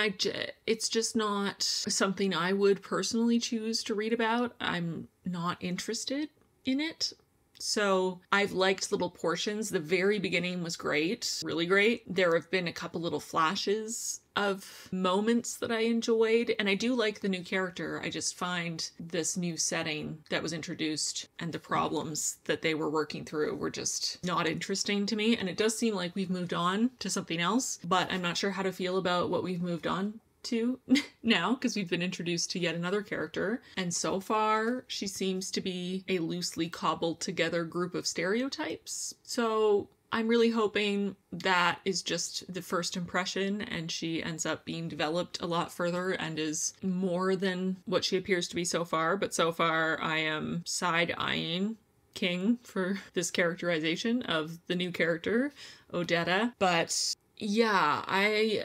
it's just not something I would personally choose to read about. I'm not interested in it. So I've liked little portions. The very beginning was great, really great. There have been a couple little flashes of moments that I enjoyed, and I do like the new character. I just find this new setting that was introduced and the problems that they were working through were just not interesting to me. And it does seem like we've moved on to something else, but I'm not sure how to feel about what we've moved on to now, because we've been introduced to yet another character. And so far, she seems to be a loosely cobbled together group of stereotypes. So I'm really hoping that is just the first impression and she ends up being developed a lot further and is more than what she appears to be so far. But so far, I am side-eyeing King for this characterization of the new character, Odetta. But yeah, I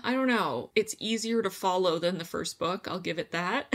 don't know. It's easier to follow than the first book, I'll give it that.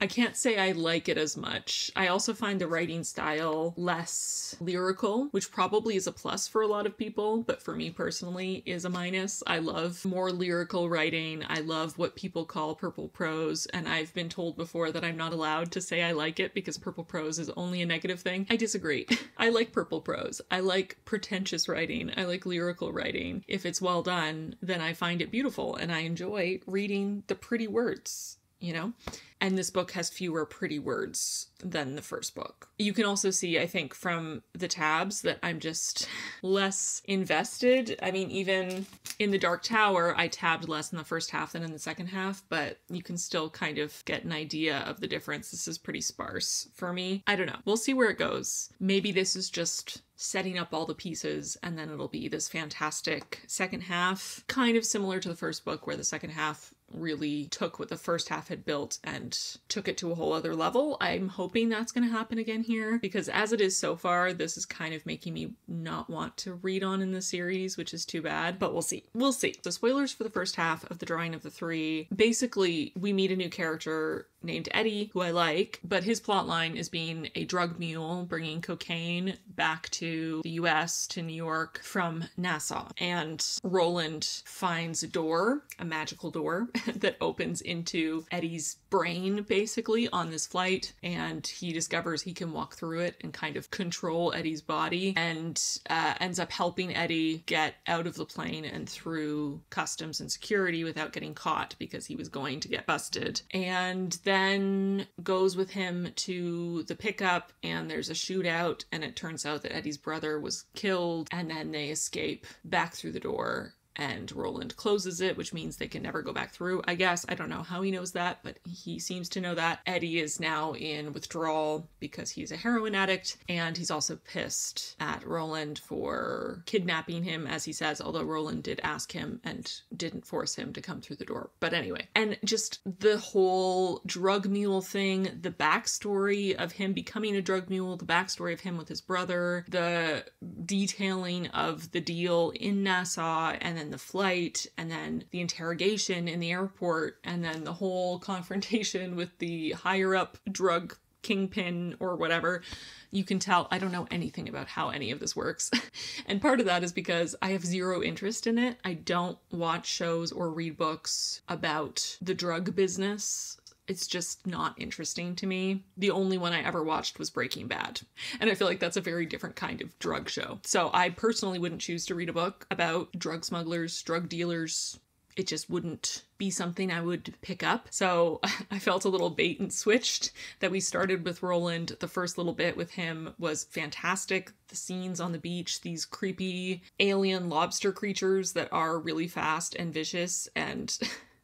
I can't say I like it as much. I also find the writing style less lyrical, which probably is a plus for a lot of people, but for me personally is a minus. I love more lyrical writing. I love what people call purple prose, and I've been told before that I'm not allowed to say I like it because purple prose is only a negative thing. I disagree. I like purple prose. I like pretentious writing. I like lyrical writing. If it's well done, then I find it beautiful and I enjoy reading the pretty words, you know? And this book has fewer pretty words than the first book. You can also see, I think, from the tabs that I'm just less invested. I mean, even in The Dark Tower, I tabbed less in the first half than in the second half, but you can still kind of get an idea of the difference. This is pretty sparse for me. I don't know. We'll see where it goes. Maybe this is just setting up all the pieces and then it'll be this fantastic second half, kind of similar to the first book where the second half really took what the first half had built and took it to a whole other level. I'm hoping that's going to happen again here, because as it is so far, this is kind of making me not want to read on in the series, which is too bad, but we'll see. We'll see. So spoilers for the first half of The Drawing of the Three. Basically, we meet a new character named Eddie, who I like, but his plotline is being a drug mule, bringing cocaine back to the US, to New York, from Nassau. And Roland finds a door, a magical door, that opens into Eddie's brain, basically, on this flight, and he discovers he can walk through it and kind of control Eddie's body, and ends up helping Eddie get out of the plane and through customs and security without getting caught, because he was going to get busted. And then goes with him to the pickup, and there's a shootout, and it turns out that Eddie's brother was killed, and then they escape back through the door. And Roland closes it, which means they can never go back through, I guess. I don't know how he knows that, but he seems to know that. Eddie is now in withdrawal because he's a heroin addict, and he's also pissed at Roland for kidnapping him, as he says, although Roland did ask him and didn't force him to come through the door. But anyway, and just the whole drug mule thing, the backstory of him becoming a drug mule, the backstory of him with his brother, the detailing of the deal in Nassau, and then the flight, and then the interrogation in the airport, and then the whole confrontation with the higher up drug kingpin or whatever. You can tell I don't know anything about how any of this works. And part of that is because I have zero interest in it. I don't watch shows or read books about the drug business. It's just not interesting to me. The only one I ever watched was Breaking Bad. And I feel like that's a very different kind of drug show. So I personally wouldn't choose to read a book about drug smugglers, drug dealers. It just wouldn't be something I would pick up. So I felt a little bait and switched that we started with Roland. The first little bit with him was fantastic. The scenes on the beach, these creepy alien lobster creatures that are really fast and vicious and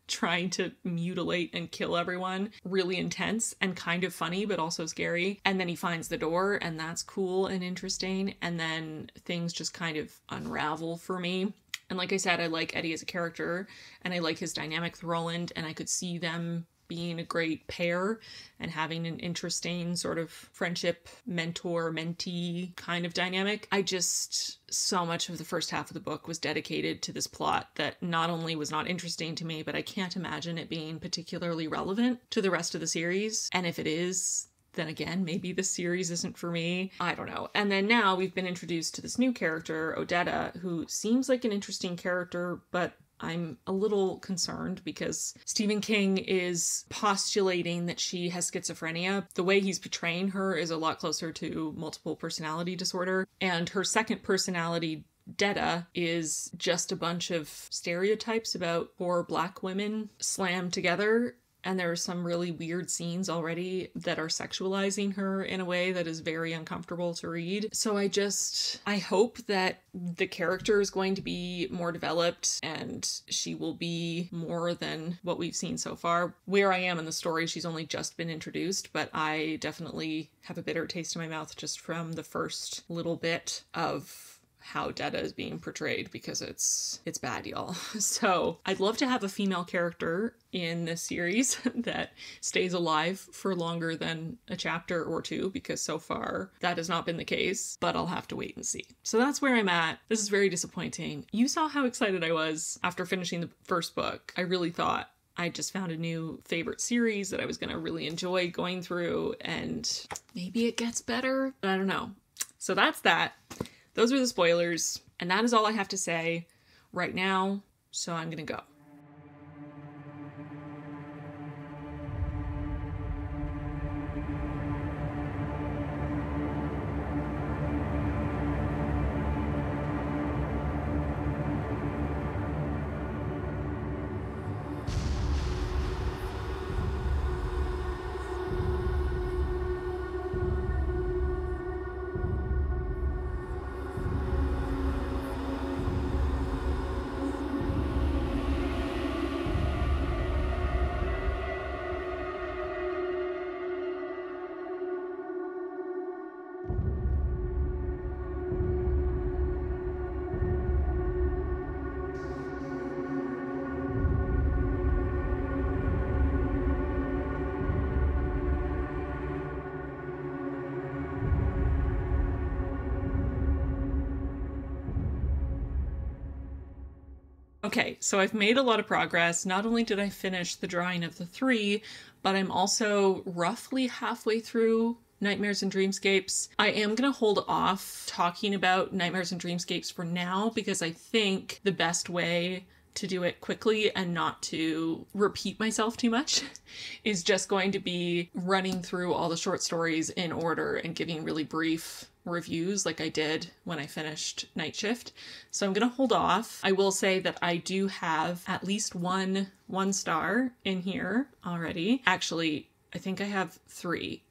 trying to mutilate and kill everyone. Really intense and kind of funny, but also scary. And then he finds the door, and that's cool and interesting. And then things just kind of unravel for me. And like I said, I like Eddie as a character, and I like his dynamic with Roland, and I could see them being a great pair and having an interesting sort of friendship, mentor-mentee kind of dynamic. So much of the first half of the book was dedicated to this plot that not only was not interesting to me, but I can't imagine it being particularly relevant to the rest of the series. And if it is, then again, maybe the series isn't for me. I don't know. And then now we've been introduced to this new character, Odetta, who seems like an interesting character, but I'm a little concerned because Stephen King is postulating that she has schizophrenia. The way he's portraying her is a lot closer to multiple personality disorder. And her second personality, Detta, is just a bunch of stereotypes about poor Black women slammed together. and there are some really weird scenes already that are sexualizing her in a way that is very uncomfortable to read. So I hope that the character is going to be more developed and she will be more than what we've seen so far. Where I am in the story, she's only just been introduced, but I definitely have a bitter taste in my mouth just from the first little bit of how Detta is being portrayed, because it's bad, y'all. So I'd love to have a female character in this series that stays alive for longer than a chapter or two, because so far that has not been the case, but I'll have to wait and see. So that's where I'm at. This is very disappointing. You saw how excited I was after finishing the first book. I really thought I just found a new favorite series that I was going to really enjoy going through, and maybe it gets better, but I don't know. So that's that. Those are the spoilers, and that is all I have to say right now, so I'm gonna go. Okay, so I've made a lot of progress. Not only did I finish the drawing of the 3, but I'm also roughly halfway through Nightmares and Dreamscapes. I am going to hold off talking about Nightmares and Dreamscapes for now, because I think the best way to do it quickly and not to repeat myself too much is just going to be running through all the short stories in order and giving really brief reviews like I did when I finished Night Shift. So I'm gonna hold off. I will say that I do have at least one star in here already. Actually, I think I have 3.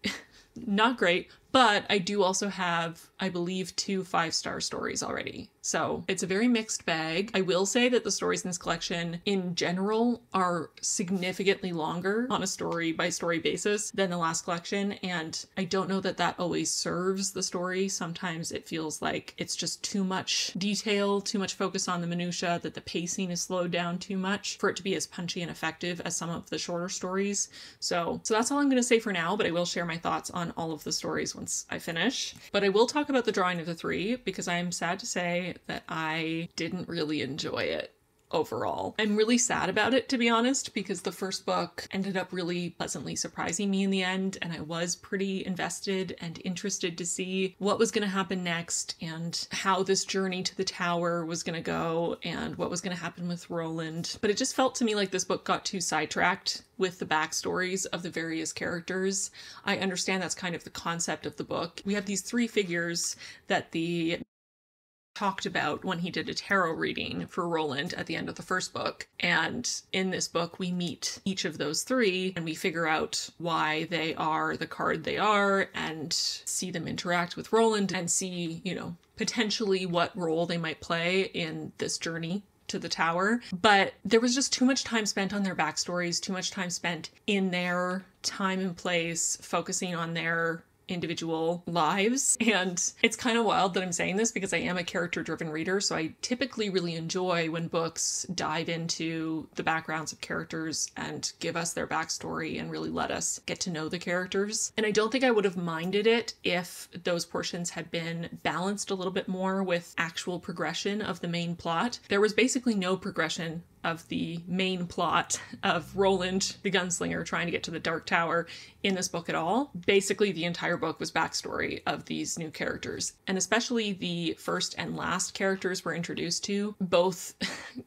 Not great, but I do also have, I believe, 2 5-star stories already. So it's a very mixed bag. I will say that the stories in this collection in general are significantly longer on a story by story basis than the last collection. And I don't know that that always serves the story. Sometimes it feels like it's just too much detail, too much focus on the minutia, that the pacing is slowed down too much for it to be as punchy and effective as some of the shorter stories. So that's all I'm going to say for now, but I will share my thoughts on all of the stories once I finish. But I will talk about the drawing of the 3, because I am sad to say that I didn't really enjoy it overall. I'm really sad about it, to be honest, because the first book ended up really pleasantly surprising me in the end, and I was pretty invested and interested to see what was going to happen next and how this journey to the tower was going to go and what was going to happen with Roland. But it just felt to me like this book got too sidetracked with the backstories of the various characters. I understand that's kind of the concept of the book. We have these 3 figures that the talked about when he did a tarot reading for Roland at the end of the first book. And in this book, we meet each of those 3 and we figure out why they are the card they are and see them interact with Roland and see, potentially what role they might play in this journey to the tower. But there was just too much time spent on their backstories, too much time spent in their time and place, focusing on their individual lives. And it's kind of wild that I'm saying this because I am a character-driven reader, so I typically really enjoy when books dive into the backgrounds of characters and give us their backstory and really let us get to know the characters. And I don't think I would have minded it if those portions had been balanced a little bit more with actual progression of the main plot. There was basically no progression of the main plot of Roland, the gunslinger, trying to get to the Dark Tower in this book at all. Basically, the entire book was backstory of these new characters. And especially the first and last characters we're introduced to, both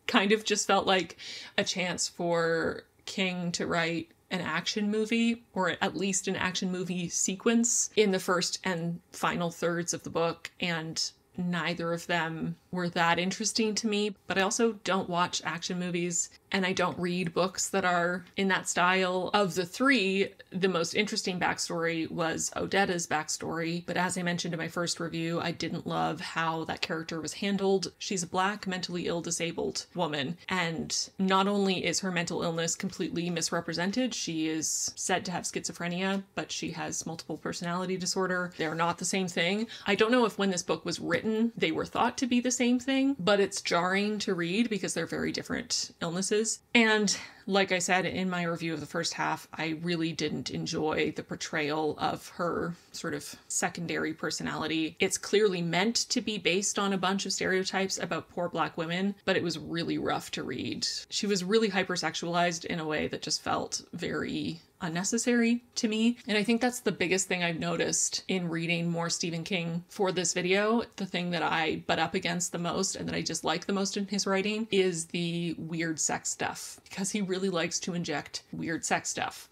kind of just felt like a chance for King to write an action movie, or at least an action movie sequence in the first and final thirds of the book, and neither of them were that interesting to me, but I also don't watch action movies and I don't read books that are in that style. Of the three, the most interesting backstory was Odetta's backstory, but as I mentioned in my first review, I didn't love how that character was handled. She's a Black, mentally ill, disabled woman, and not only is her mental illness completely misrepresented, she is said to have schizophrenia, but she has multiple personality disorder. They're not the same thing. I don't know if when this book was written, they were thought to be the same thing, but it's jarring to read because they're very different illnesses. And like I said in my review of the first half, I really didn't enjoy the portrayal of her sort of secondary personality. It's clearly meant to be based on a bunch of stereotypes about poor Black women, but it was really rough to read. She was really hypersexualized in a way that just felt very unnecessary to me. And I think that's the biggest thing I've noticed in reading more Stephen King for this video. The thing that I butt up against the most and that I dislike the most in his writing is the weird sex stuff, because he really likes to inject weird sex stuff.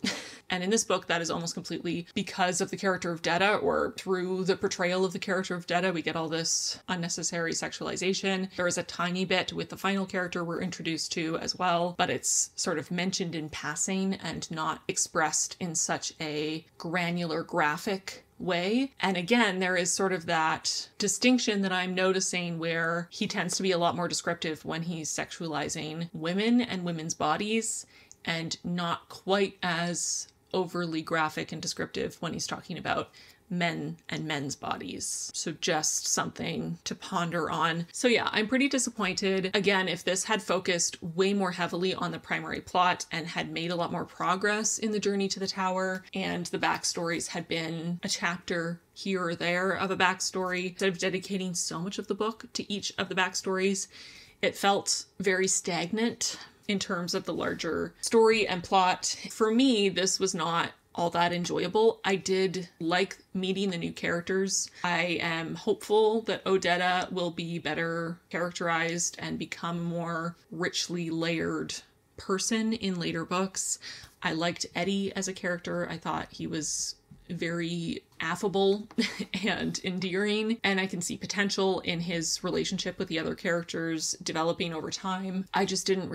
And in this book, that is almost completely because of the character of Detta, or through the portrayal of the character of Detta, we get all this unnecessary sexualization. There is a tiny bit with the final character we're introduced to as well, but it's sort of mentioned in passing and not expressed in such a granular, graphic way. And again, there is sort of that distinction that I'm noticing where he tends to be a lot more descriptive when he's sexualizing women and women's bodies, and not quite as overly graphic and descriptive when he's talking about men and men's bodies. So just something to ponder on. So yeah, I'm pretty disappointed. Again, if this had focused way more heavily on the primary plot and had made a lot more progress in the journey to the tower, and the backstories had been a chapter here or there of a backstory, instead of dedicating so much of the book to each of the backstories, it felt very stagnant in terms of the larger story and plot. For me, this was not all that enjoyable. I did like meeting the new characters. I am hopeful that Odetta will be better characterized and become a more richly layered person in later books. I liked Eddie as a character. I thought he was very affable and endearing, and I can see potential in his relationship with the other characters developing over time. I wasn't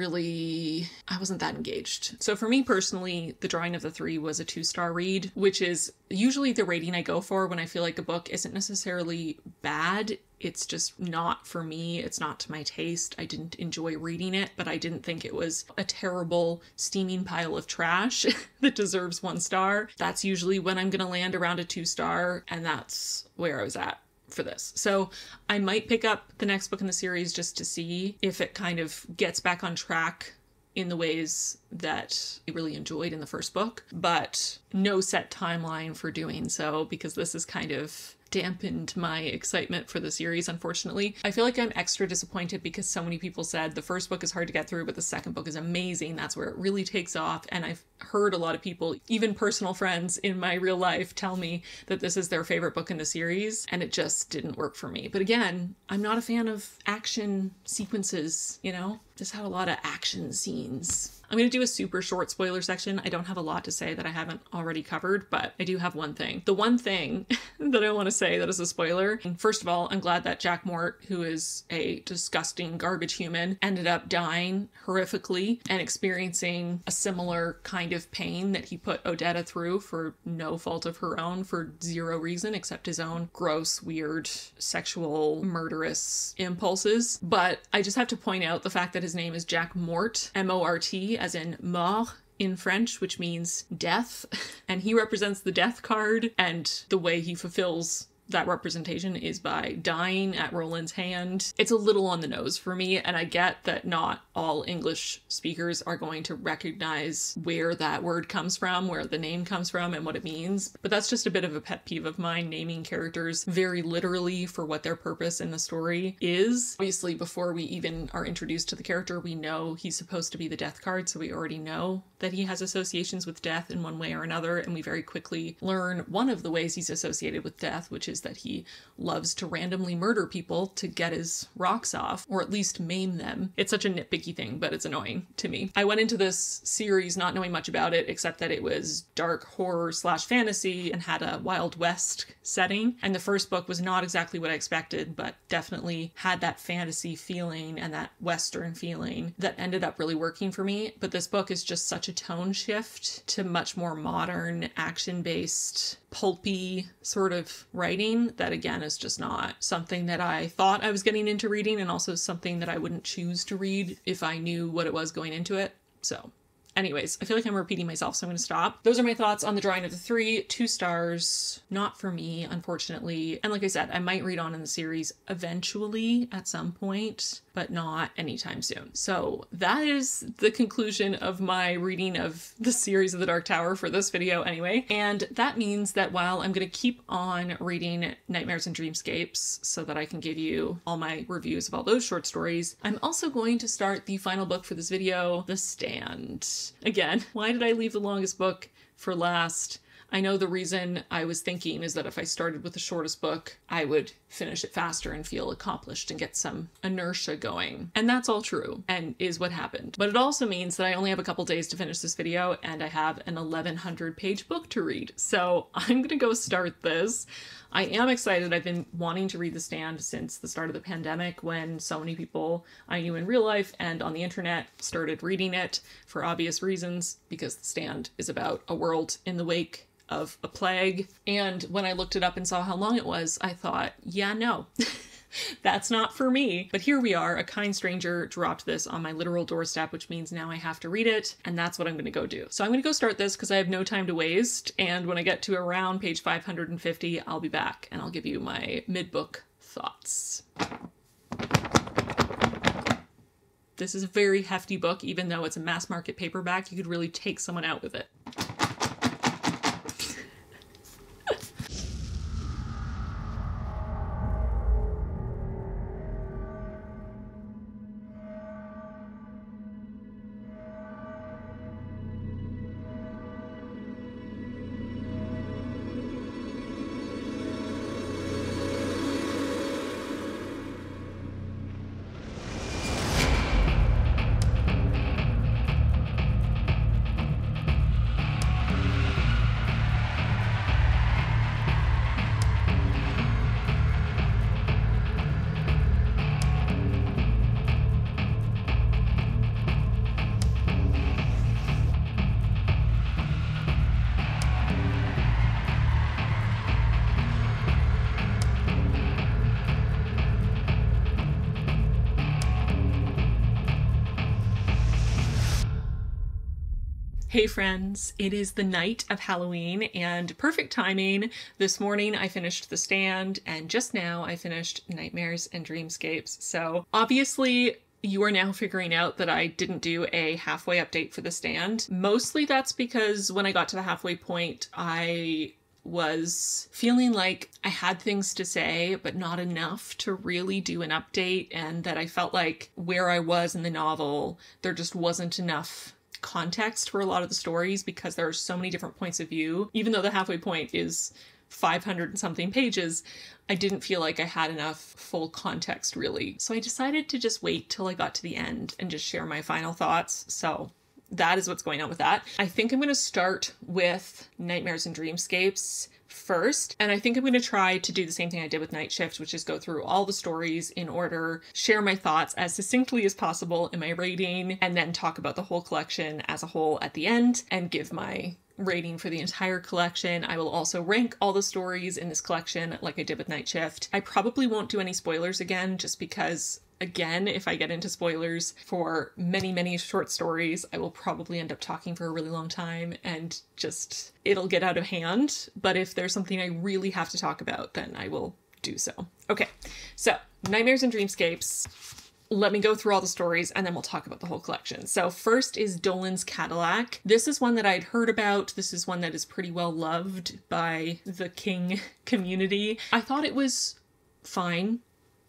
that engaged. So for me personally, The Drawing of the Three was a 2-star read, which is usually the rating I go for when I feel like a book isn't necessarily bad. It's just not for me. It's not to my taste. I didn't enjoy reading it, but I didn't think it was a terrible steaming pile of trash that deserves 1 star. That's usually when I'm gonna land around a 2-star, and that's where I was at for this. So I might pick up the next book in the series just to see if it kind of gets back on track in the ways that I really enjoyed in the first book, but no set timeline for doing so, because this is kind of dampened my excitement for the series, unfortunately. I feel like I'm extra disappointed because so many people said the first book is hard to get through, but the second book is amazing. That's where it really takes off. And I've heard a lot of people, even personal friends in my real life, tell me that this is their favorite book in the series, and it just didn't work for me. But again, I'm not a fan of action sequences, you know? This had a lot of action scenes. I'm going to do a super short spoiler section. I don't have a lot to say that I haven't already covered, but I do have one thing. The one thing that I want to say that is a spoiler. First of all, I'm glad that Jack Mort, who is a disgusting garbage human, ended up dying horrifically and experiencing a similar kind of pain that he put Odetta through for no fault of her own, for zero reason except his own gross, weird, sexual, murderous impulses. But I just have to point out the fact that his name is Jack Mort, M-O-R-T, as in mort in French, which means death, and he represents the death card, and the way he fulfills that representation is by dying at Roland's hand. It's a little on the nose for me, and I get that not all English speakers are going to recognize where that word comes from, where the name comes from, and what it means, but that's just a bit of a pet peeve of mine, naming characters very literally for what their purpose in the story is. Obviously, before we even are introduced to the character, we know he's supposed to be the death card, so we already know that he has associations with death in one way or another, and we very quickly learn one of the ways he's associated with death, which is is that he loves to randomly murder people to get his rocks off, or at least maim them. It's such a nitpicky thing, but it's annoying to me. I went into this series not knowing much about it, except that it was dark horror / fantasy and had a Wild West setting. And the first book was not exactly what I expected, but definitely had that fantasy feeling and that Western feeling that ended up really working for me. But this book is just such a tone shift to much more modern, action-based, pulpy sort of writing that, again, is just not something that I thought I was getting into reading, and also something that I wouldn't choose to read if I knew what it was going into it. So anyways, I feel like I'm repeating myself, so I'm going to stop. Those are my thoughts on The Drawing of the Three. 2 stars. Not for me, unfortunately. And like I said, I might read on in the series eventually at some point, but not anytime soon. So that is the conclusion of my reading of the series of The Dark Tower for this video anyway. And that means that while I'm going to keep on reading Nightmares and Dreamscapes so that I can give you all my reviews of all those short stories, I'm also going to start the final book for this video, The Stand. Again, why did I leave the longest book for last? I know the reason I was thinking is that if I started with the shortest book, I would finish it faster and feel accomplished and get some inertia going. And that's all true and is what happened. But it also means that I only have a couple days to finish this video and I have an 1100 page book to read. So I'm gonna go start this. I am excited. I've been wanting to read The Stand since the start of the pandemic, when so many people I knew in real life and on the internet started reading it for obvious reasons, because The Stand is about a world in the wake of a plague. And when I looked it up and saw how long it was, I thought, yeah, no. That's not for me. But here we are. A kind stranger dropped this on my literal doorstep, which means now I have to read it, and that's what I'm going to go do. So I'm going to go start this because I have no time to waste, and when I get to around page 550, I'll be back and I'll give you my mid-book thoughts. This is a very hefty book. Even though it's a mass market paperback, you could really take someone out with it. Hey friends, it is the night of Halloween and perfect timing. This morning I finished The Stand and just now I finished Nightmares and Dreamscapes. So obviously you are now figuring out that I didn't do a halfway update for The Stand. Mostly that's because when I got to the halfway point, I was feeling like I had things to say, but not enough to really do an update, and that I felt like where I was in the novel, there just wasn't enough context for a lot of the stories because there are so many different points of view. Even though the halfway point is 500 and something pages, I didn't feel like I had enough full context really. So I decided to just wait till I got to the end and just share my final thoughts. So that is what's going on with that. I think I'm going to start with Nightmares and Dreamscapes first, and I think I'm going to try to do the same thing I did with Night Shift, which is go through all the stories in order, share my thoughts as succinctly as possible in my rating, and then talk about the whole collection as a whole at the end and give my rating for the entire collection. I will also rank all the stories in this collection like I did with Night Shift. I probably won't do any spoilers again, just because again, if I get into spoilers for many, many short stories, I will probably end up talking for a really long time and just, it'll get out of hand. But if there's something I really have to talk about, then I will do so. Okay, so Nightmares and Dreamscapes. Let me go through all the stories and then we'll talk about the whole collection. So first is Dolan's Cadillac. This is one that I'd heard about. This is one that is pretty well loved by the King community. I thought it was fine.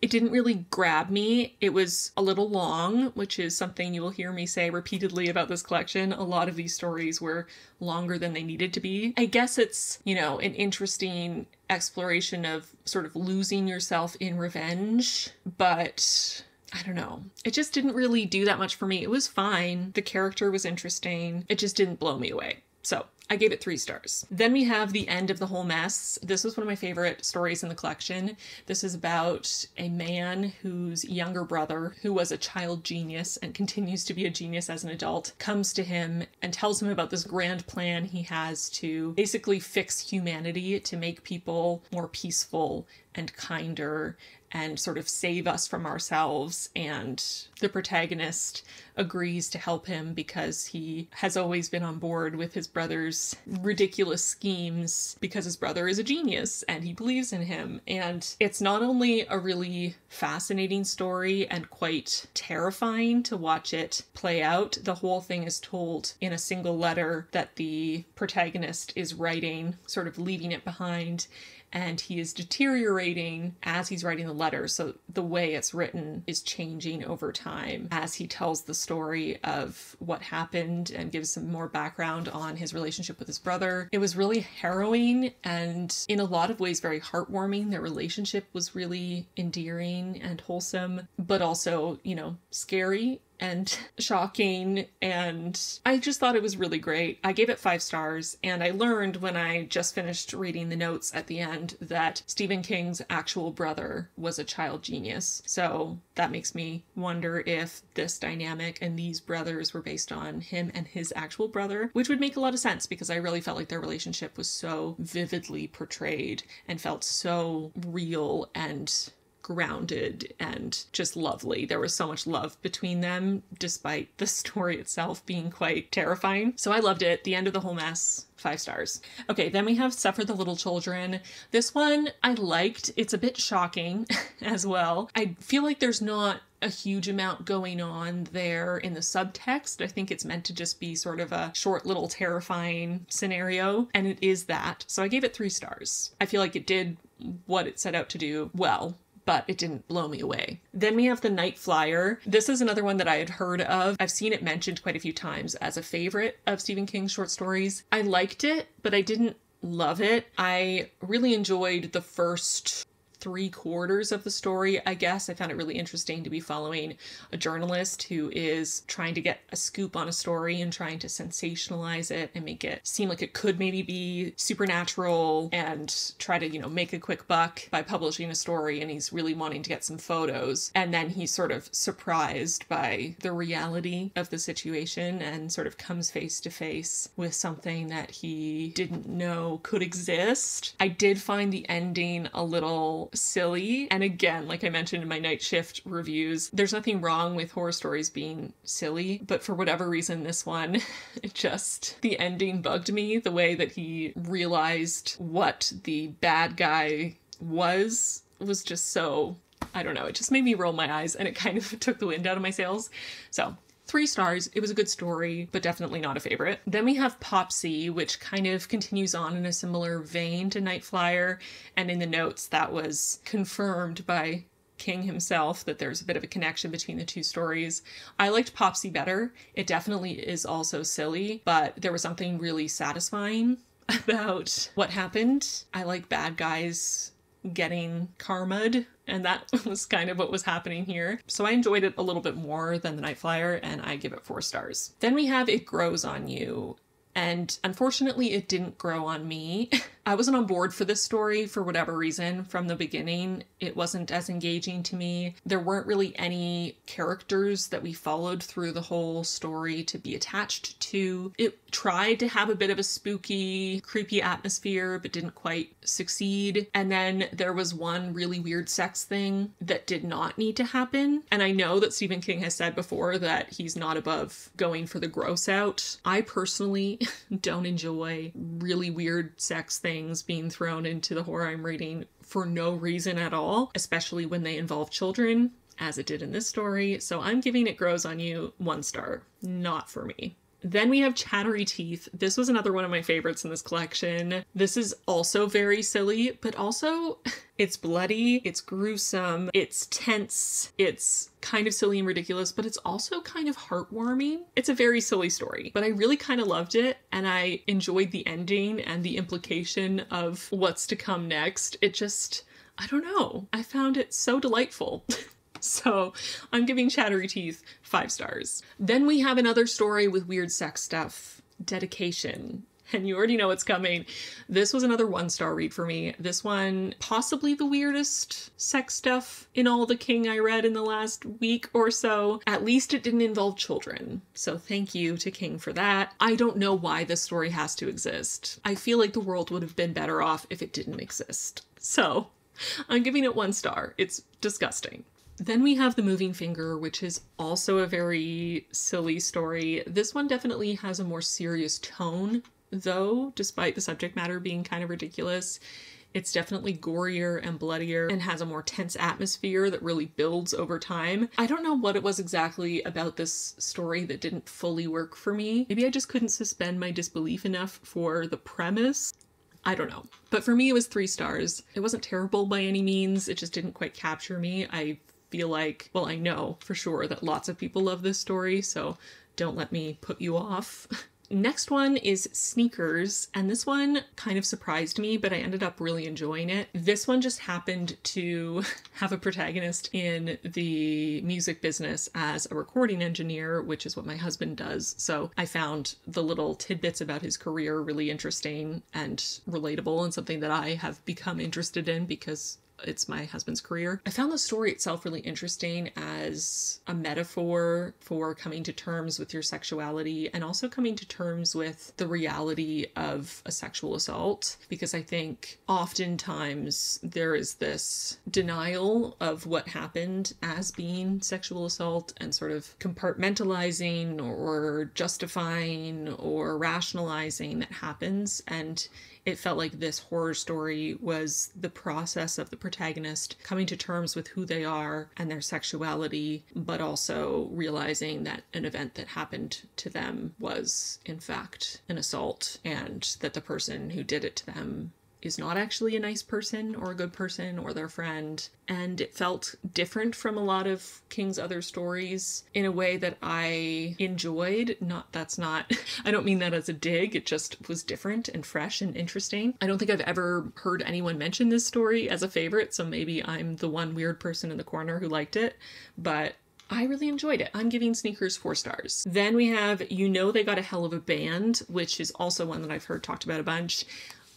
It didn't really grab me. It was a little long, which is something you will hear me say repeatedly about this collection. A lot of these stories were longer than they needed to be. I guess it's, you know, an interesting exploration of sort of losing yourself in revenge, but I don't know. It just didn't really do that much for me. It was fine. The character was interesting. It just didn't blow me away. So I gave it 3 stars. Then we have The End of the Whole Mess. This was one of my favorite stories in the collection. This is about a man whose younger brother, who was a child genius and continues to be a genius as an adult, comes to him and tells him about this grand plan he has to basically fix humanity, to make people more peaceful and kinder and sort of save us from ourselves. And the protagonist agrees to help him because he has always been on board with his brother's ridiculous schemes because his brother is a genius and he believes in him. And it's not only a really fascinating story and quite terrifying to watch it play out, the whole thing is told in a single letter that the protagonist is writing, sort of leaving it behind. And he is deteriorating as he's writing the letter. So the way it's written is changing over time as he tells the story of what happened and gives some more background on his relationship with his brother. It was really harrowing and in a lot of ways very heartwarming. Their relationship was really endearing and wholesome, but also, you know, scary and shocking, and I just thought it was really great. I gave it 5 stars, and I learned when I just finished reading the notes at the end that Stephen King's actual brother was a child genius. So that makes me wonder if this dynamic and these brothers were based on him and his actual brother, which would make a lot of sense because I really felt like their relationship was so vividly portrayed and felt so real and grounded and just lovely. There was so much love between them despite the story itself being quite terrifying. So I loved it. The End of the Whole Mess, 5 stars. Okay, then we have Suffer the Little Children. This one I liked. It's a bit shocking as well. I feel like there's not a huge amount going on there in the subtext. I think it's meant to just be sort of a short little terrifying scenario, and it is that. So I gave it 3 stars. I feel like it did what it set out to do well, but it didn't blow me away. Then we have The Night Flyer. This is another one that I had heard of. I've seen it mentioned quite a few times as a favorite of Stephen King's short stories. I liked it, but I didn't love it. I really enjoyed the first 3/4 of the story, I guess. I found it really interesting to be following a journalist who is trying to get a scoop on a story and trying to sensationalize it and make it seem like it could maybe be supernatural and try to, you know, make a quick buck by publishing a story, and he's really wanting to get some photos. And then he's sort of surprised by the reality of the situation and sort of comes face to face with something that he didn't know could exist. I did find the ending a little silly. And again, like I mentioned in my night shift reviews, there's nothing wrong with horror stories being silly, but for whatever reason, this one, the ending bugged me. The way that he realized what the bad guy was just so, I don't know, it just made me roll my eyes and it kind of took the wind out of my sails. So 3 stars. It was a good story, but definitely not a favorite. Then we have Popsy, which kind of continues on in a similar vein to Night Flyer. And in the notes, that was confirmed by King himself that there's a bit of a connection between the 2 stories. I liked Popsy better. It definitely is also silly, but there was something really satisfying about what happened. I like bad guys getting karma'd, and that was kind of what was happening here. So I enjoyed it a little bit more than The Night Flyer, and I give it 4 stars. Then we have It Grows on You. And unfortunately, it didn't grow on me. I wasn't on board for this story for whatever reason from the beginning. It wasn't as engaging to me. There weren't really any characters that we followed through the whole story to be attached to. It tried to have a bit of a spooky, creepy atmosphere, but didn't quite succeed. And then there was one really weird sex thing that did not need to happen. And I know that Stephen King has said before that he's not above going for the gross out. I personally don't enjoy really weird sex things being thrown into the horror I'm reading for no reason at all, especially when they involve children, as it did in this story. So I'm giving It Grows on You 1 star. Not for me. Then we have Chattery Teeth. This was another one of my favorites in this collection. This is also very silly, but also it's bloody, it's gruesome, it's tense, it's kind of silly and ridiculous, but it's also kind of heartwarming. It's a very silly story, but I really kind of loved it, and I enjoyed the ending and the implication of what's to come next. It just, I don't know, I found it so delightful. So I'm giving Chattery Teeth 5 stars. Then we have another story with weird sex stuff, Dedication. And you already know what's coming. This was another 1-star read for me. This one, possibly the weirdest sex stuff in all the King I read in the last week or so. At least it didn't involve children. So thank you to King for that. I don't know why this story has to exist. I feel like the world would have been better off if it didn't exist. So I'm giving it 1 star. It's disgusting. Then we have The Moving Finger, which is also a very silly story. This one definitely has a more serious tone, though, despite the subject matter being kind of ridiculous. It's definitely gorier and bloodier and has a more tense atmosphere that really builds over time. I don't know what it was exactly about this story that didn't fully work for me. Maybe I just couldn't suspend my disbelief enough for the premise. I don't know. But for me, it was 3 stars. It wasn't terrible by any means. It just didn't quite capture me. I feel like, well, I know for sure that lots of people love this story, so don't let me put you off. Next one is Sneakers, and this one kind of surprised me, but I ended up really enjoying it. This one just happened to have a protagonist in the music business as a recording engineer, which is what my husband does. So I found the little tidbits about his career really interesting and relatable, and something that I have become interested in because it's my husband's career. I found the story itself really interesting as a metaphor for coming to terms with your sexuality and also coming to terms with the reality of a sexual assault, because I think oftentimes there is this denial of what happened as being sexual assault and sort of compartmentalizing or justifying or rationalizing that happens, and it felt like this horror story was the process of the protagonist coming to terms with who they are and their sexuality, but also realizing that an event that happened to them was, in fact, an assault, and that the person who did it to them is not actually a nice person or a good person or their friend. And it felt different from a lot of King's other stories in a way that I enjoyed. I don't mean that as a dig, it just was different and fresh and interesting. I don't think I've ever heard anyone mention this story as a favorite, so maybe I'm the one weird person in the corner who liked it, but I really enjoyed it. I'm giving Sneakers 4 stars. Then we have You Know They Got a Hell of a Band, which is also one that I've heard talked about a bunch.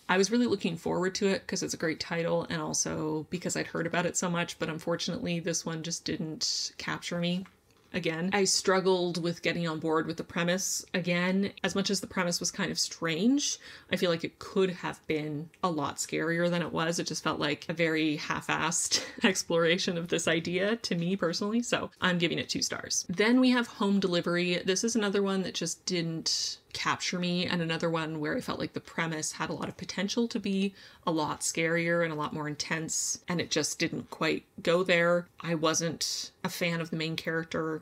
I was really looking forward to it because it's a great title and also because I'd heard about it so much, but unfortunately this one just didn't capture me. Again, I struggled with getting on board with the premise again. As much as the premise was kind of strange, I feel like it could have been a lot scarier than it was. It just felt like a very half-assed exploration of this idea to me personally, so I'm giving it 2 stars. Then we have Home Delivery. This is another one that just didn't capture me, and another one where I felt like the premise had a lot of potential to be a lot scarier and a lot more intense, and it just didn't quite go there. I wasn't a fan of the main character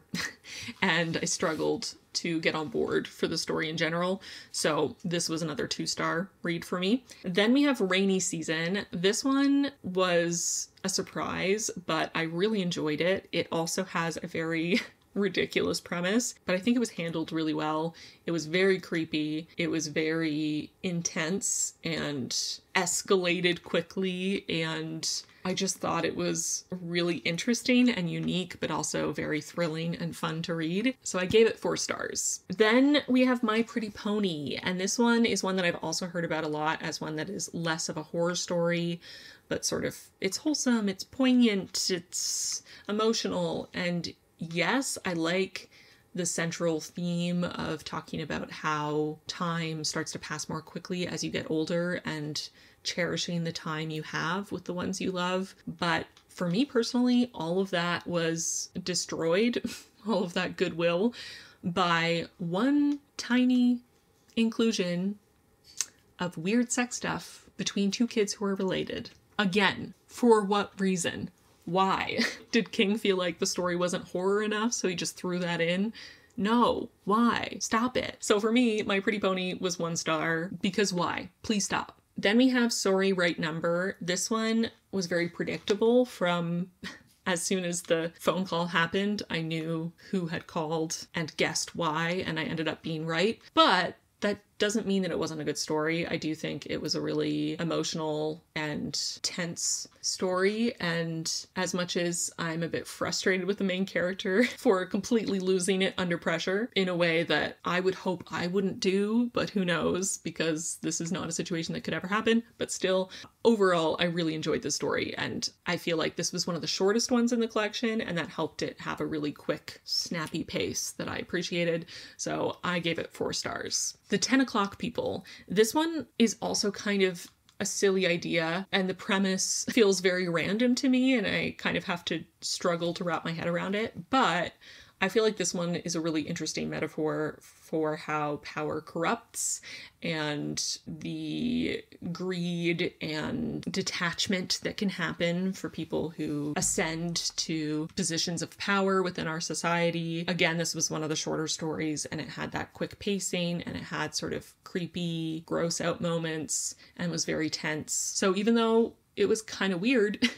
and I struggled to get on board for the story in general, so this was another 2-star read for me. Then we have Rainy Season. This one was a surprise, but I really enjoyed it. It also has a very ridiculous premise, but I think it was handled really well. It was very creepy. It was very intense and escalated quickly, and I just thought it was really interesting and unique, but also very thrilling and fun to read. So I gave it 4 stars. Then we have My Pretty Pony, and this one is one that I've also heard about a lot as one that is less of a horror story, but sort of, it's wholesome, it's poignant, it's emotional, and yes, I like the central theme of talking about how time starts to pass more quickly as you get older and cherishing the time you have with the ones you love. But for me personally, all of that was destroyed, all of that goodwill, by one tiny inclusion of weird sex stuff between 2 kids who are related. Again, for what reason? Why? Did King feel like the story wasn't horror enough, so he just threw that in No, why? Stop it. So for me, My Pretty Pony was 1 star because why? Please stop. Then we have Sorry, Right Number. This one was very predictable from as soon as the phone call happened, I knew who had called and guessed why, and I ended up being right. But that doesn't mean that it wasn't a good story. I do think it was a really emotional and tense story, and as much as I'm a bit frustrated with the main character for completely losing it under pressure in a way that I would hope I wouldn't do, but who knows, because this is not a situation that could ever happen. But still, overall, I really enjoyed the story, and I feel like this was one of the shortest ones in the collection, and that helped it have a really quick, snappy pace that I appreciated. So I gave it 4 stars. The 10 O'Clock People. This one is also kind of a silly idea, and the premise feels very random to me, and I kind of have to struggle to wrap my head around it. But I feel like this one is a really interesting metaphor for how power corrupts and the greed and detachment that can happen for people who ascend to positions of power within our society. Again, this was one of the shorter stories, and it had that quick pacing, and it had sort of creepy, gross out moments, and was very tense. So even though it was kind of weird,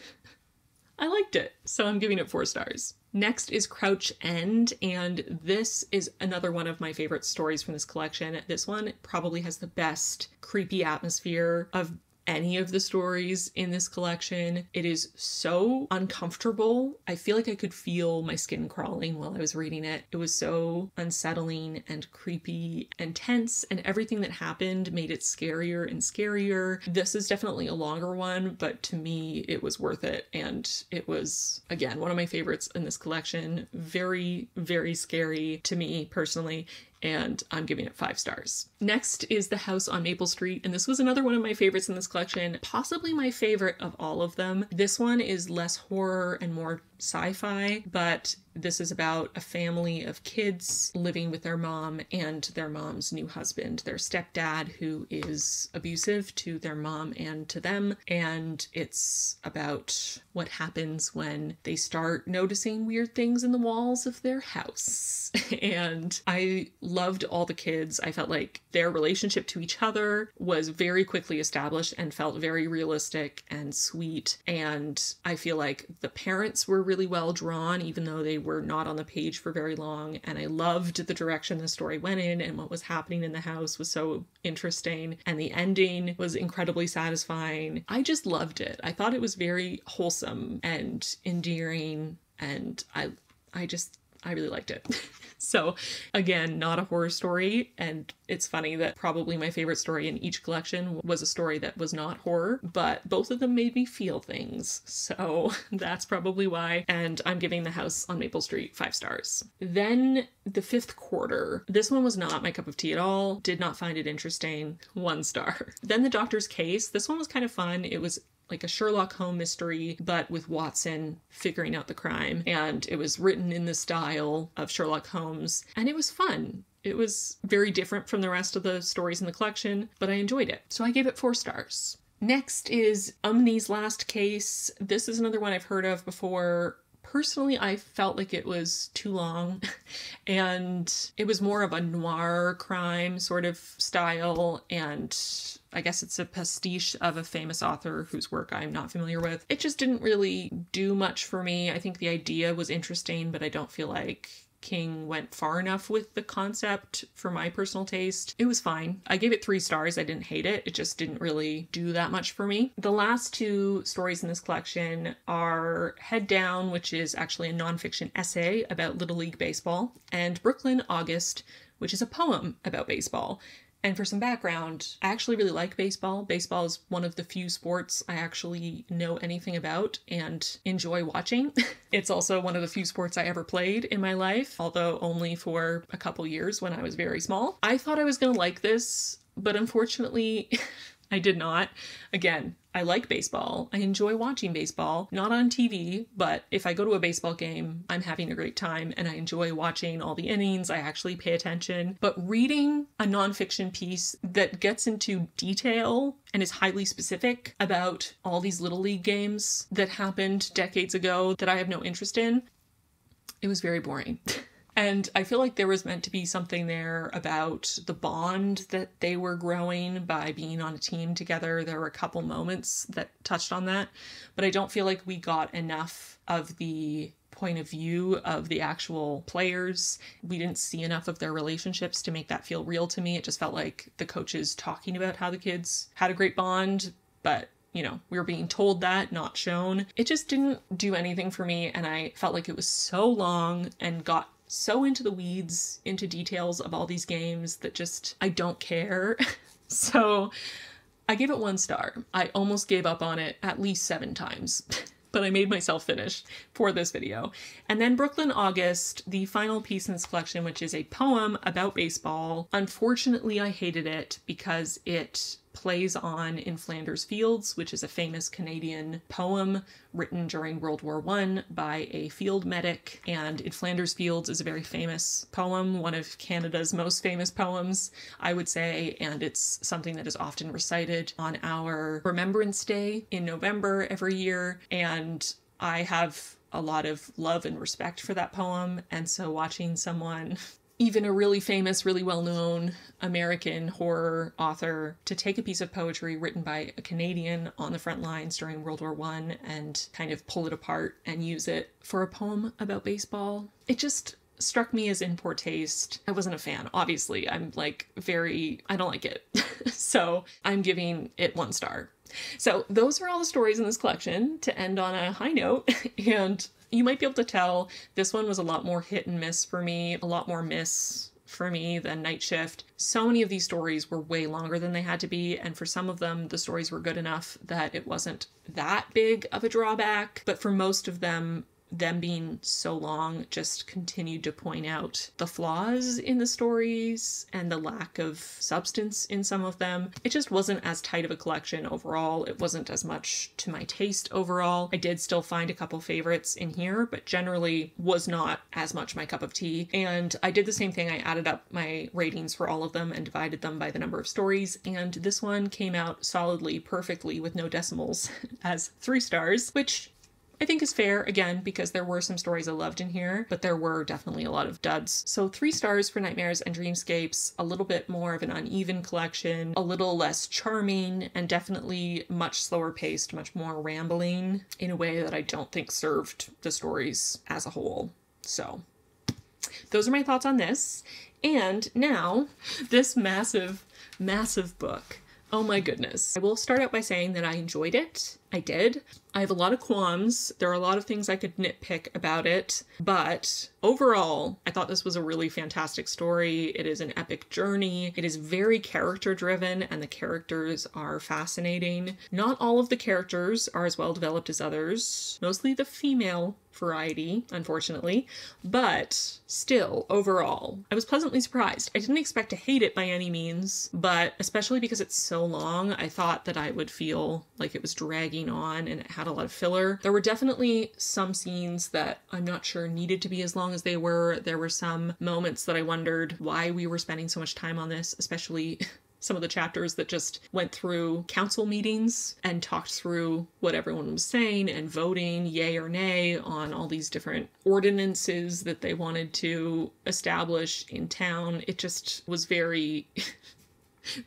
I liked it. So I'm giving it 4 stars. Next is Crouch End, and this is another one of my favorite stories from this collection. This one probably has the best creepy atmosphere of any of the stories in this collection. It is so uncomfortable. I feel like I could feel my skin crawling while I was reading it. It was so unsettling and creepy and tense, and everything that happened made it scarier and scarier. This is definitely a longer one, but to me it was worth it, and it was, again, one of my favorites in this collection. Very, very scary to me personally, and I'm giving it 5 stars. Next is The House on Maple Street, and this was another one of my favorites in this collection, possibly my favorite of all of them. This one is less horror and more sci-fi, but this is about a family of kids living with their mom and their mom's new husband, their stepdad, who is abusive to their mom and to them. And it's about what happens when they start noticing weird things in the walls of their house. And I loved all the kids. I felt like their relationship to each other was very quickly established and felt very realistic and sweet. And I feel like the parents were really well drawn, even though they were not on the page for very long. And I loved the direction the story went in, and what was happening in the house was so interesting. And the ending was incredibly satisfying. I just loved it. I thought it was very wholesome and endearing, and I really liked it. So again, not a horror story, and it's funny that probably my favorite story in each collection was a story that was not horror, but both of them made me feel things, so that's probably why, and I'm giving The House on Maple Street 5 stars. Then The Fifth Quarter. This one was not my cup of tea at all, did not find it interesting, 1 star. Then The Doctor's Case. This one was kind of fun. It was like a Sherlock Holmes mystery, but with Watson figuring out the crime. And it was written in the style of Sherlock Holmes, and it was fun. It was very different from the rest of the stories in the collection, but I enjoyed it. So I gave it 4 stars. Next is Umni's Last Case. This is another one I've heard of before. Personally, I felt like it was too long, and it was more of a noir crime sort of style, and I guess it's a pastiche of a famous author whose work I'm not familiar with. It just didn't really do much for me. I think the idea was interesting, but I don't feel like King went far enough with the concept for my personal taste. It was fine. I gave it 3 stars. I didn't hate it. It just didn't really do that much for me. The last 2 stories in this collection are Head Down, which is actually a nonfiction essay about Little League baseball, and Brooklyn August, which is a poem about baseball. And for some background, I actually really like baseball. Baseball is one of the few sports I actually know anything about and enjoy watching. It's also one of the few sports I ever played in my life, although only for a couple years when I was very small. I thought I was gonna like this, but unfortunately, I did not. Again, I like baseball. I enjoy watching baseball, not on TV, but if I go to a baseball game, I'm having a great time and I enjoy watching all the innings. I actually pay attention. But reading a nonfiction piece that gets into detail and is highly specific about all these Little League games that happened decades ago that I have no interest in, it was very boring. And I feel like there was meant to be something there about the bond that they were growing by being on a team together. There were a couple moments that touched on that, but I don't feel like we got enough of the point of view of the actual players. We didn't see enough of their relationships to make that feel real to me. It just felt like the coaches talking about how the kids had a great bond, but you know, we were being told that, not shown. It just didn't do anything for me, and I felt like it was so long and got so into the weeds, into details of all these games that just, I don't care. So I gave it 1 star. I almost gave up on it at least 7 times. But I made myself finish for this video. And then Brooklyn August, the final piece in this collection, which is a poem about baseball. Unfortunately, I hated it because it plays on In Flanders Fields, which is a famous Canadian poem written during World War I by a field medic. And In Flanders Fields is a very famous poem, one of Canada's most famous poems, I would say, and it's something that is often recited on our Remembrance Day in November every year. And I have a lot of love and respect for that poem, and so watching someone, even a really famous, really well-known American horror author, to take a piece of poetry written by a Canadian on the front lines during World War I and kind of pull it apart and use it for a poem about baseball, it just struck me as in poor taste. I wasn't a fan, obviously. I don't like it. So I'm giving it 1 star. So those are all the stories in this collection to end on a high note. And you might be able to tell this one was a lot more hit and miss for me, a lot more miss for me than Night Shift. So many of these stories were way longer than they had to be, and for some of them, the stories were good enough that it wasn't that big of a drawback. But for most of them being so long just continued to point out the flaws in the stories and the lack of substance in some of them. It just wasn't as tight of a collection overall. It wasn't as much to my taste overall. I did still find a couple favorites in here, but generally was not as much my cup of tea. And I did the same thing. I added up my ratings for all of them and divided them by the number of stories. And this one came out solidly, perfectly, with no decimals as 3 stars, which I think is fair, again, because there were some stories I loved in here, but there were definitely a lot of duds. So 3 stars for Nightmares and Dreamscapes, a little bit more of an uneven collection, a little less charming, and definitely much slower paced, much more rambling in a way that I don't think served the stories as a whole. So those are my thoughts on this. And now, this massive, massive book. Oh my goodness. I will start out by saying that I enjoyed it. I did. I have a lot of qualms. There are a lot of things I could nitpick about it, but overall, I thought this was a really fantastic story. It is an epic journey. It is very character driven, and the characters are fascinating. Not all of the characters are as well developed as others, mostly the female variety, unfortunately, but still, overall, I was pleasantly surprised. I didn't expect to hate it by any means, but especially because it's so long, I thought that I would feel like it was dragging on and it had a lot of filler. There were definitely some scenes that I'm not sure needed to be as long as they were. There were some moments that I wondered why we were spending so much time on this, especially some of the chapters that just went through council meetings and talked through what everyone was saying and voting yay or nay on all these different ordinances that they wanted to establish in town. It just was very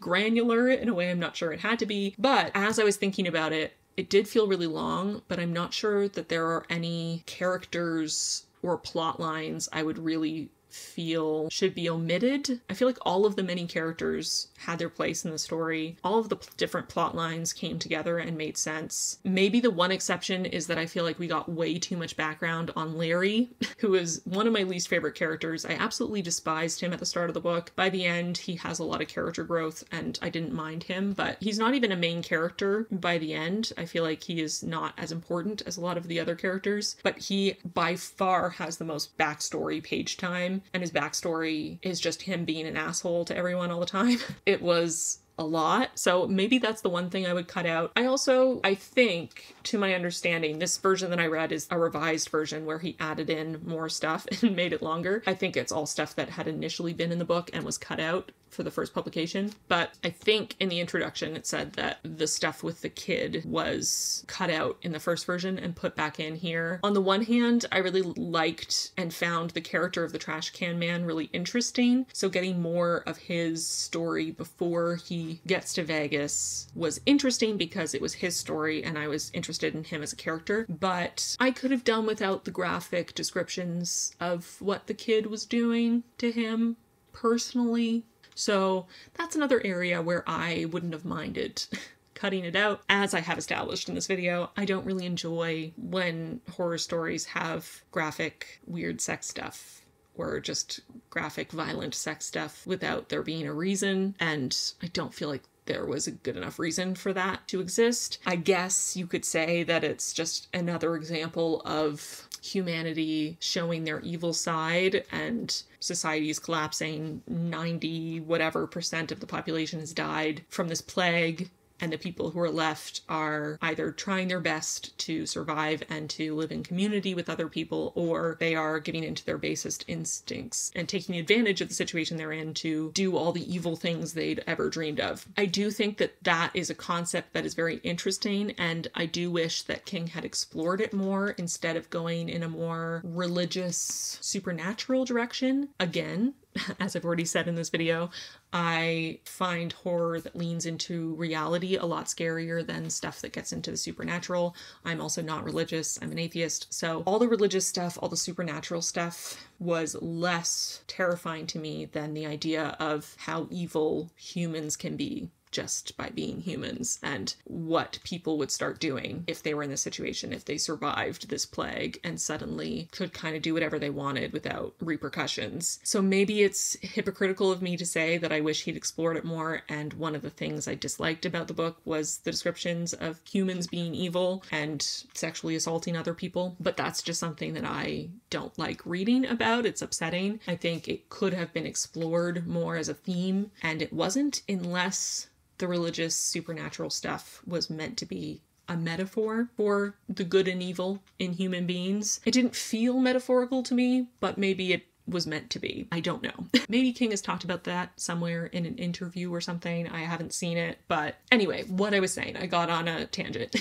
granular in a way I'm not sure it had to be. But as I was thinking about it, it did feel really long, but I'm not sure that there are any characters or plot lines I would really feel should be omitted. I feel like all of the many characters had their place in the story. All of the different plot lines came together and made sense. Maybe the one exception is that I feel like we got way too much background on Larry, who is one of my least favorite characters. I absolutely despised him at the start of the book. By the end, he has a lot of character growth and I didn't mind him, but he's not even a main character by the end. I feel like he is not as important as a lot of the other characters, but he by far has the most backstory page time. And his backstory is just him being an asshole to everyone all the time. It was a lot. So maybe that's the one thing I would cut out. I think, to my understanding, this version that I read is a revised version where he added in more stuff and made it longer. I think it's all stuff that had initially been in the book and was cut out for the first publication, but I think in the introduction it said that the stuff with the kid was cut out in the first version and put back in here. On the one hand, I really liked and found the character of the trash can man really interesting, so getting more of his story before he gets to Vegas was interesting because it was his story and I was interested in him as a character, but I could have done without the graphic descriptions of what the kid was doing to him personally. So that's another area where I wouldn't have minded cutting it out. As I have established in this video, I don't really enjoy when horror stories have graphic, weird sex stuff or just graphic, violent sex stuff without there being a reason, and I don't feel like there was a good enough reason for that to exist. I guess you could say that it's just another example of humanity showing their evil side and society is collapsing. 90 whatever percent of the population has died from this plague, and the people who are left are either trying their best to survive and to live in community with other people, or they are giving into their basest instincts and taking advantage of the situation they're in to do all the evil things they'd ever dreamed of. I do think that that is a concept that is very interesting, and I do wish that King had explored it more instead of going in a more religious, supernatural direction. Again, as I've already said in this video, I find horror that leans into reality a lot scarier than stuff that gets into the supernatural. I'm also not religious. I'm an atheist. So all the religious stuff, all the supernatural stuff was less terrifying to me than the idea of how evil humans can be just by being humans, and what people would start doing if they were in this situation, if they survived this plague and suddenly could kind of do whatever they wanted without repercussions. So maybe it's hypocritical of me to say that I wish he'd explored it more, and one of the things I disliked about the book was the descriptions of humans being evil and sexually assaulting other people, but that's just something that I don't like reading about. It's upsetting. I think it could have been explored more as a theme, and it wasn't, unless the religious supernatural stuff was meant to be a metaphor for the good and evil in human beings. It didn't feel metaphorical to me, but maybe it was meant to be. I don't know. Maybe King has talked about that somewhere in an interview or something. I haven't seen it, but anyway, what I was saying, I got on a tangent.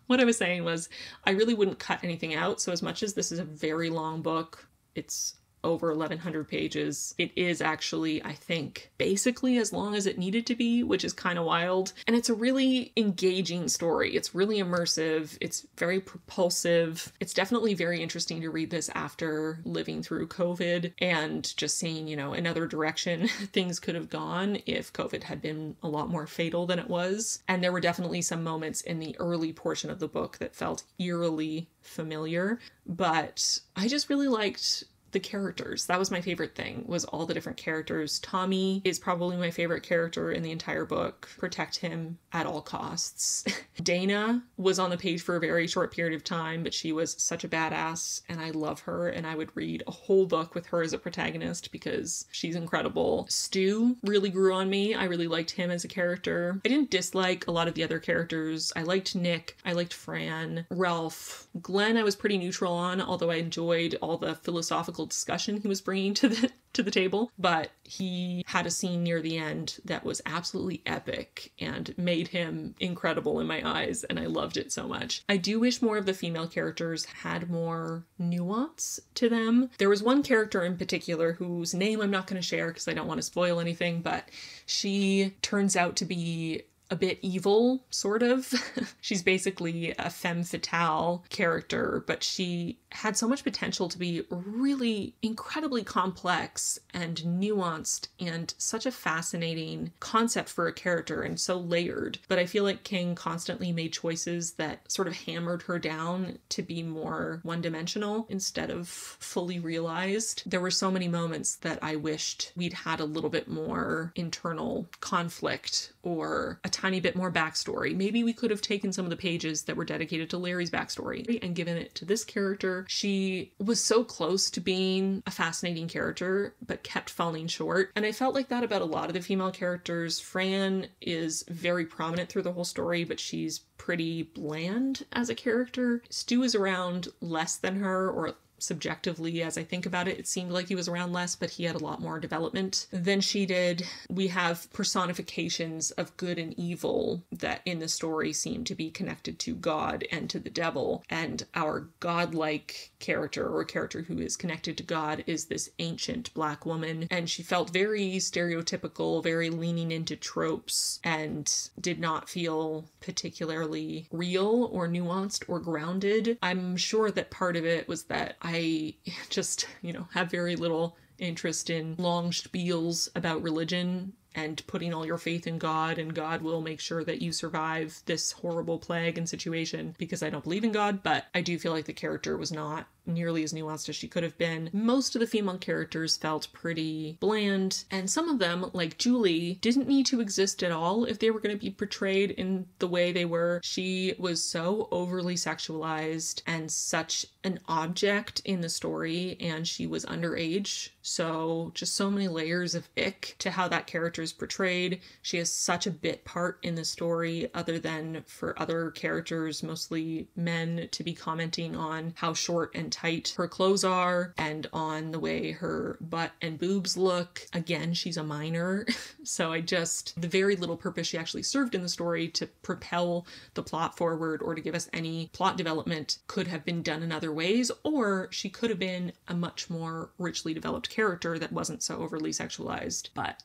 What I was saying was I really wouldn't cut anything out. So as much as this is a very long book, it's over 1,100 pages. It is actually, I think, basically as long as it needed to be, which is kind of wild. And it's a really engaging story. It's really immersive. It's very propulsive. It's definitely very interesting to read this after living through COVID and just seeing, another direction things could have gone if COVID had been a lot more fatal than it was. And there were definitely some moments in the early portion of the book that felt eerily familiar, but I just really liked the characters. That was my favorite thing, was all the different characters. Tommy is probably my favorite character in the entire book. Protect him at all costs. Dana was on the page for a very short period of time, but she was such a badass and I love her, and I would read a whole book with her as a protagonist because she's incredible. Stu really grew on me. I really liked him as a character. I didn't dislike a lot of the other characters. I liked Nick. I liked Fran. Ralph. Glenn I was pretty neutral on, although I enjoyed all the philosophical discussion he was bringing to the table, but he had a scene near the end that was absolutely epic and made him incredible in my eyes, and I loved it so much. I do wish more of the female characters had more nuance to them. There was one character in particular whose name I'm not going to share because I don't want to spoil anything, but she turns out to be a bit evil, sort of. She's basically a femme fatale character, but she had so much potential to be really incredibly complex and nuanced and such a fascinating concept for a character and so layered. But I feel like King constantly made choices that sort of hammered her down to be more one-dimensional instead of fully realized. There were so many moments that I wished we'd had a little bit more internal conflict or a tiny bit more backstory. Maybe we could have taken some of the pages that were dedicated to Larry's backstory and given it to this character. She was so close to being a fascinating character, but kept falling short. And I felt like that about a lot of the female characters. Fran is very prominent through the whole story, but she's pretty bland as a character. Stu is around less than her, or subjectively, as I think about it, it seemed like he was around less, but he had a lot more development than she did. We have personifications of good and evil that in the story seem to be connected to God and to the devil. And our godlike character, or a character who is connected to God, is this ancient Black woman. And she felt very stereotypical, very leaning into tropes, and did not feel particularly real or nuanced or grounded. I'm sure that part of it was that I just, have very little interest in long spiels about religion and putting all your faith in God, and God will make sure that you survive this horrible plague and situation, because I don't believe in God. But I do feel like the character was not nearly as nuanced as she could have been. Most of the female characters felt pretty bland, and some of them, like Julie, didn't need to exist at all if they were going to be portrayed in the way they were. She was so overly sexualized and such an object in the story, and she was underage, so just so many layers of ick to how that character is portrayed. She has such a bit part in the story, other than for other characters, mostly men, to be commenting on how short and tight her clothes are and on the way her butt and boobs look. Again, she's a minor, so the very little purpose she actually served in the story to propel the plot forward or to give us any plot development could have been done in other ways, or she could have been a much more richly developed character that wasn't so overly sexualized, but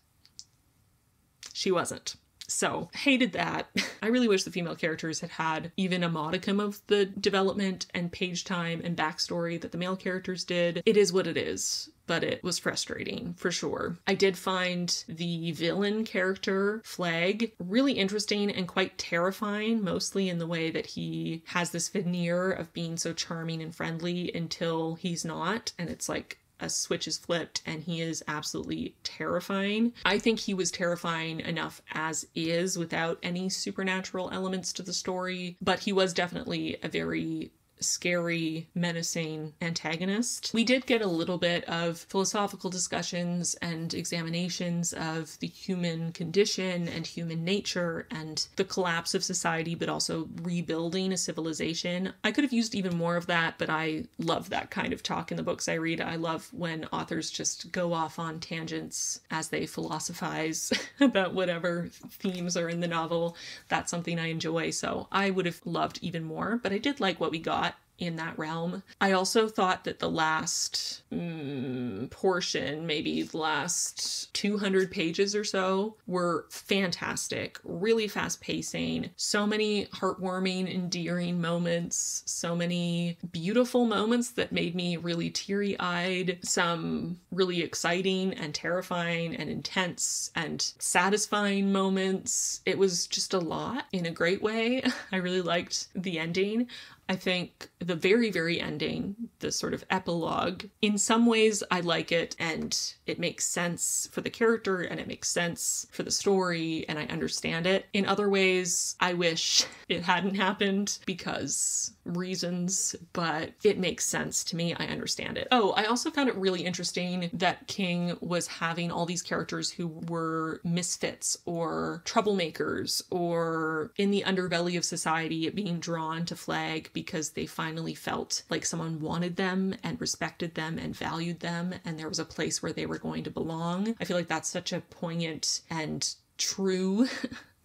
she wasn't. So, hated that. I really wish the female characters had had even a modicum of the development and page time and backstory that the male characters did. It is what it is, but it was frustrating for sure. I did find the villain character, Flag, really interesting and quite terrifying, mostly in the way that he has this veneer of being so charming and friendly until he's not, and it's like a switch is flipped and he is absolutely terrifying. I think he was terrifying enough as is without any supernatural elements to the story, but he was definitely a very scary, menacing antagonist. We did get a little bit of philosophical discussions and examinations of the human condition and human nature and the collapse of society, but also rebuilding a civilization. I could have used even more of that, but I love that kind of talk in the books I read. I love when authors just go off on tangents as they philosophize about whatever themes are in the novel. That's something I enjoy, so I would have loved even more, but I did like what we got in that realm. I also thought that the last portion, maybe the last 200 pages or so, were fantastic, really fast pacing, so many heartwarming, endearing moments, so many beautiful moments that made me really teary-eyed, some really exciting and terrifying and intense and satisfying moments. It was just a lot in a great way. I really liked the ending. I think the very, very ending, the sort of epilogue, in some ways I like it and it makes sense for the character and it makes sense for the story and I understand it. In other ways, I wish it hadn't happened because reasons, but it makes sense to me. I understand it. Oh, I also found it really interesting that King was having all these characters who were misfits or troublemakers or in the underbelly of society being drawn to Flag because they finally felt like someone wanted them and respected them and valued them and there was a place where they were going to belong. I feel like that's such a poignant and true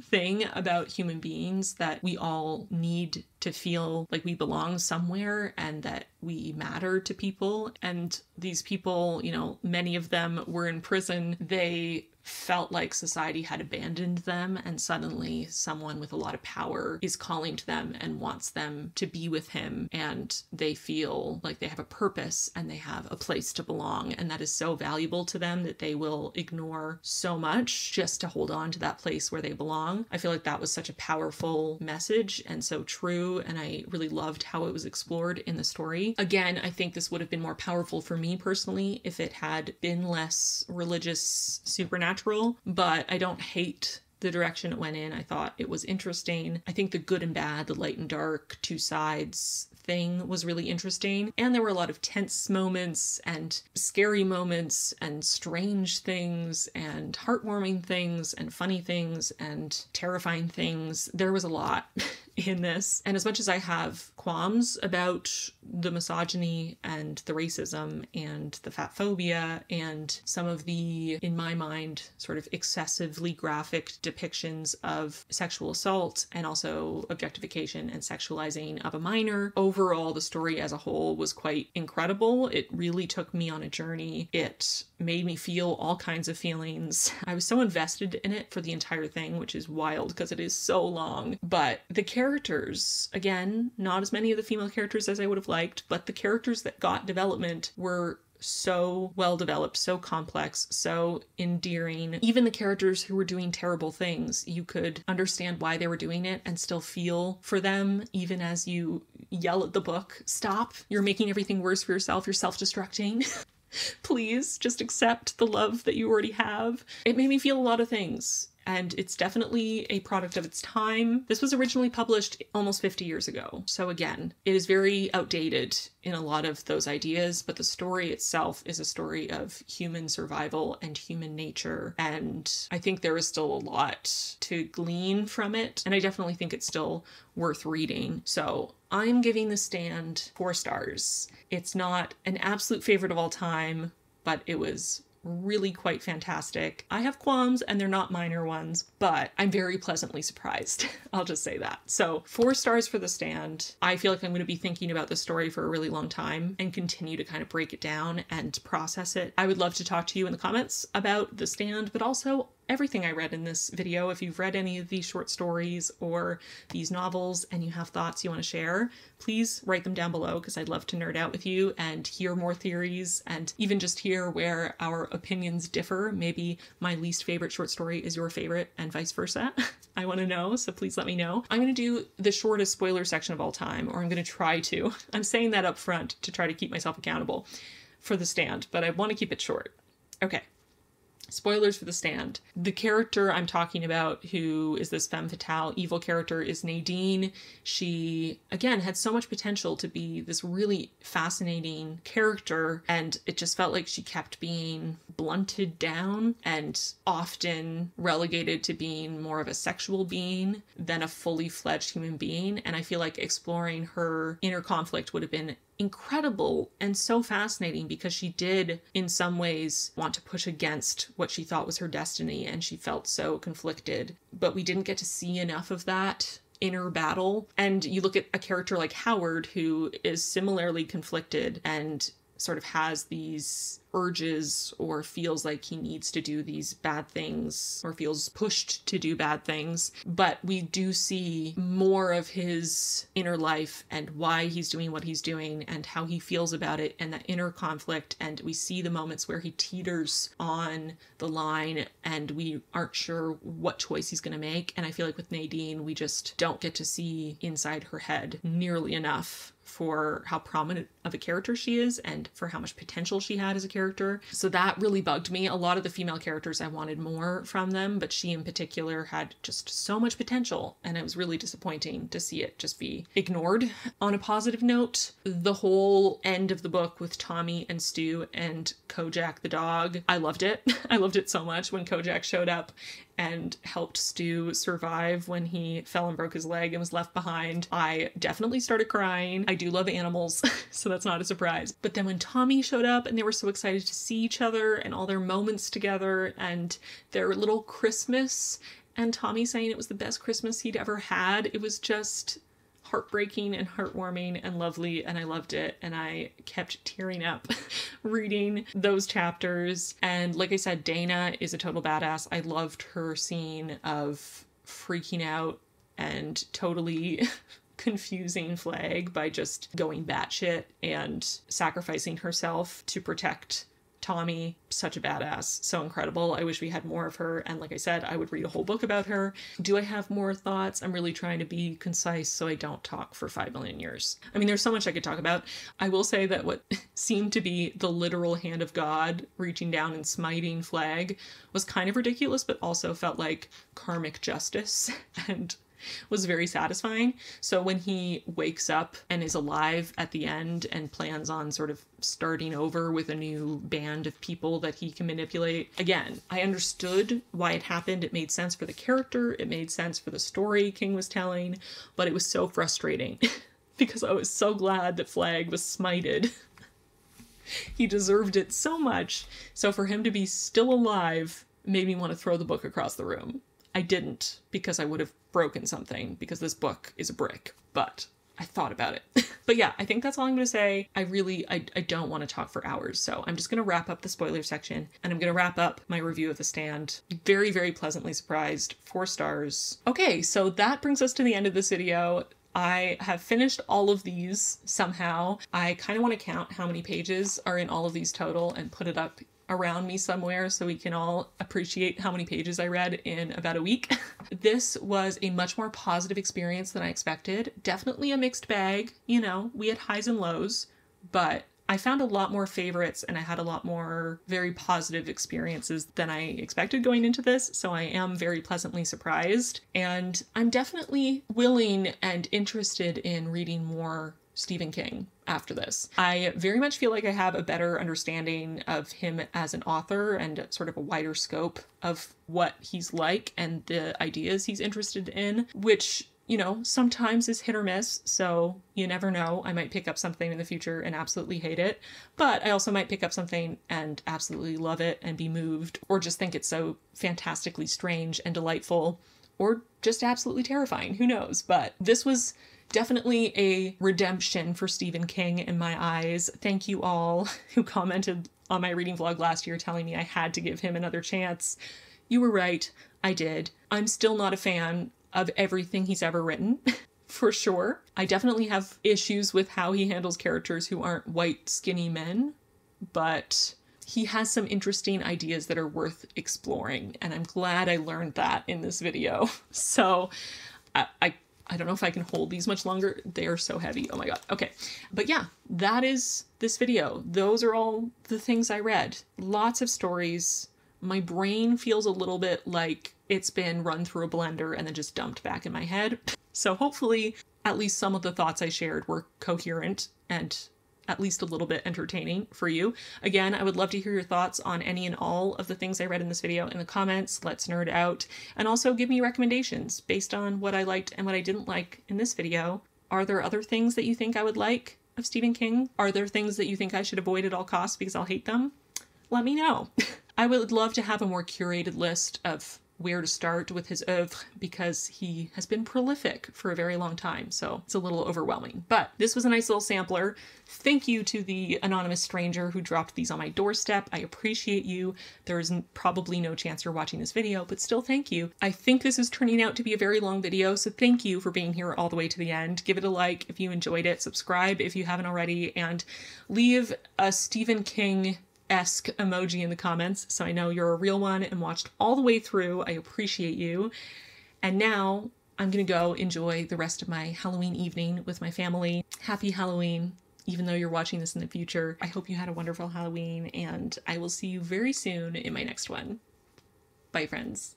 thing about human beings, that we all need to feel like we belong somewhere and that we matter to people. And these people, many of them were in prison. They felt like society had abandoned them, and suddenly someone with a lot of power is calling to them and wants them to be with him, and they feel like they have a purpose and they have a place to belong, and that is so valuable to them that they will ignore so much just to hold on to that place where they belong. I feel like that was such a powerful message and so true, and I really loved how it was explored in the story. Again, I think this would have been more powerful for me personally if it had been less religious, supernatural, but I don't hate the direction it went in. I thought it was interesting. I think the good and bad, the light and dark, two sides thing was really interesting. And there were a lot of tense moments and scary moments and strange things and heartwarming things and funny things and terrifying things. There was a lot in this. And as much as I have qualms about the misogyny and the racism and the fat phobia and some of the, in my mind, sort of excessively graphic depictions of sexual assault and also objectification and sexualizing of a minor, overall the story as a whole was quite incredible. It really took me on a journey. It made me feel all kinds of feelings. I was so invested in it for the entire thing, which is wild because it is so long. But the characters, again, not as many of the female characters as I would have liked, but the characters that got development were so well developed, so complex, so endearing. Even the characters who were doing terrible things, you could understand why they were doing it and still feel for them, even as you yell at the book, stop, you're making everything worse for yourself, you're self-destructing. Please just accept the love that you already have. It made me feel a lot of things. And it's definitely a product of its time. This was originally published almost 50 years ago. So again, it is very outdated in a lot of those ideas, but the story itself is a story of human survival and human nature. And I think there is still a lot to glean from it. And I definitely think it's still worth reading. So I'm giving The Stand 4 stars. It's not an absolute favorite of all time, but it was really quite fantastic. I have qualms and they're not minor ones, but I'm very pleasantly surprised. I'll just say that. So 4 stars for The Stand. I feel like I'm going to be thinking about the story for a really long time and continue to kind of break it down and process it. I would love to talk to you in the comments about The Stand, but also everything I read in this video. If you've read any of these short stories or these novels and you have thoughts you want to share, please write them down below because I'd love to nerd out with you and hear more theories and even just hear where our opinions differ. Maybe my least favorite short story is your favorite and vice versa. I want to know, so please let me know. I'm going to do the shortest spoiler section of all time, or I'm going to try to. I'm saying that up front to try to keep myself accountable for The Stand, but I want to keep it short. Okay. Spoilers for The Stand. The character I'm talking about, who is this femme fatale evil character, is Nadine. She, again, had so much potential to be this really fascinating character, and it just felt like she kept being blunted down and often relegated to being more of a sexual being than a fully fledged human being. And I feel like exploring her inner conflict would have been incredible and so fascinating because she did in some ways want to push against what she thought was her destiny, and she felt so conflicted, but we didn't get to see enough of that inner battle. And you look at a character like Howard, who is similarly conflicted and sort of has these urges or feels like he needs to do these bad things or feels pushed to do bad things. But we do see more of his inner life and why he's doing what he's doing and how he feels about it and that inner conflict. And we see the moments where he teeters on the line and we aren't sure what choice he's going to make. And I feel like with Nadine, we just don't get to see inside her head nearly enough for how prominent of a character she is and for how much potential she had as a character. So that really bugged me. A lot of the female characters, I wanted more from them, but she in particular had just so much potential, and it was really disappointing to see it just be ignored. On a positive note, the whole end of the book with Tommy and Stu and Kojak the dog, I loved it. I loved it so much when Kojak showed up and helped Stu survive when he fell and broke his leg and was left behind. I definitely started crying. I do love animals, so that's not a surprise. But then when Tommy showed up and they were so excited to see each other and all their moments together and their little Christmas, and Tommy saying it was the best Christmas he'd ever had, it was just heartbreaking and heartwarming and lovely, and I loved it, and I kept tearing up reading those chapters. And like I said, Dana is a total badass. I loved her scene of freaking out and totally confusing Flag by just going batshit and sacrificing herself to protect Tommy. Such a badass. So incredible. I wish we had more of her. And like I said, I would read a whole book about her. Do I have more thoughts? I'm really trying to be concise so I don't talk for 5 million years. I mean, there's so much I could talk about. I will say that what seemed to be the literal hand of God reaching down and smiting Flag was kind of ridiculous, but also felt like karmic justice. And was very satisfying. So when he wakes up and is alive at the end and plans on sort of starting over with a new band of people that he can manipulate, again, I understood why it happened. It made sense for the character. It made sense for the story King was telling, but it was so frustrating because I was so glad that Flag was smited. He deserved it so much. So for him to be still alive made me want to throw the book across the room. I didn't, because I would have broken something, because this book is a brick, but I thought about it. But yeah, I think that's all I'm going to say. I don't want to talk for hours, so I'm just going to wrap up the spoiler section, and I'm going to wrap up my review of The Stand. Very, very pleasantly surprised. 4 stars. Okay, so that brings us to the end of this video. I have finished all of these somehow. I kind of want to count how many pages are in all of these total and put it up around me somewhere so we can all appreciate how many pages I read in about a week. This was a much more positive experience than I expected. Definitely a mixed bag, you know, we had highs and lows, but I found a lot more favorites and I had a lot more very positive experiences than I expected going into this, so I am very pleasantly surprised. And I'm definitely willing and interested in reading more Stephen King after this. I very much feel like I have a better understanding of him as an author and sort of a wider scope of what he's like and the ideas he's interested in, which, you know, sometimes is hit or miss, so you never know. I might pick up something in the future and absolutely hate it, but I also might pick up something and absolutely love it and be moved, or just think it's so fantastically strange and delightful, or just absolutely terrifying, who knows. But this was definitely a redemption for Stephen King in my eyes. Thank you all who commented on my reading vlog last year telling me I had to give him another chance. You were right, I did. I'm still not a fan of everything he's ever written, for sure. I definitely have issues with how he handles characters who aren't white, skinny men, but he has some interesting ideas that are worth exploring, and I'm glad I learned that in this video. So I don't know if I can hold these much longer. They are so heavy. Oh my god. Okay. But yeah, that is this video. Those are all the things I read. Lots of stories. My brain feels a little bit like it's been run through a blender and then just dumped back in my head. So hopefully at least some of the thoughts I shared were coherent and at least a little bit entertaining for you. Again, I would love to hear your thoughts on any and all of the things I read in this video in the comments. Let's nerd out. And also give me recommendations based on what I liked and what I didn't like in this video. Are there other things that you think I would like of Stephen King? Are there things that you think I should avoid at all costs because I'll hate them? Let me know. I would love to have a more curated list of where to start with his oeuvre because he has been prolific for a very long time, so it's a little overwhelming. But this was a nice little sampler. Thank you to the anonymous stranger who dropped these on my doorstep. I appreciate you. There is probably no chance you're watching this video, but still thank you. I think this is turning out to be a very long video, so thank you for being here all the way to the end. Give it a like if you enjoyed it, subscribe if you haven't already, and leave a Stephen King-esque emoji in the comments so I know you're a real one and watched all the way through. I appreciate you. And now I'm gonna go enjoy the rest of my Halloween evening with my family. Happy Halloween, even though you're watching this in the future. I hope you had a wonderful Halloween, and I will see you very soon in my next one. Bye, friends.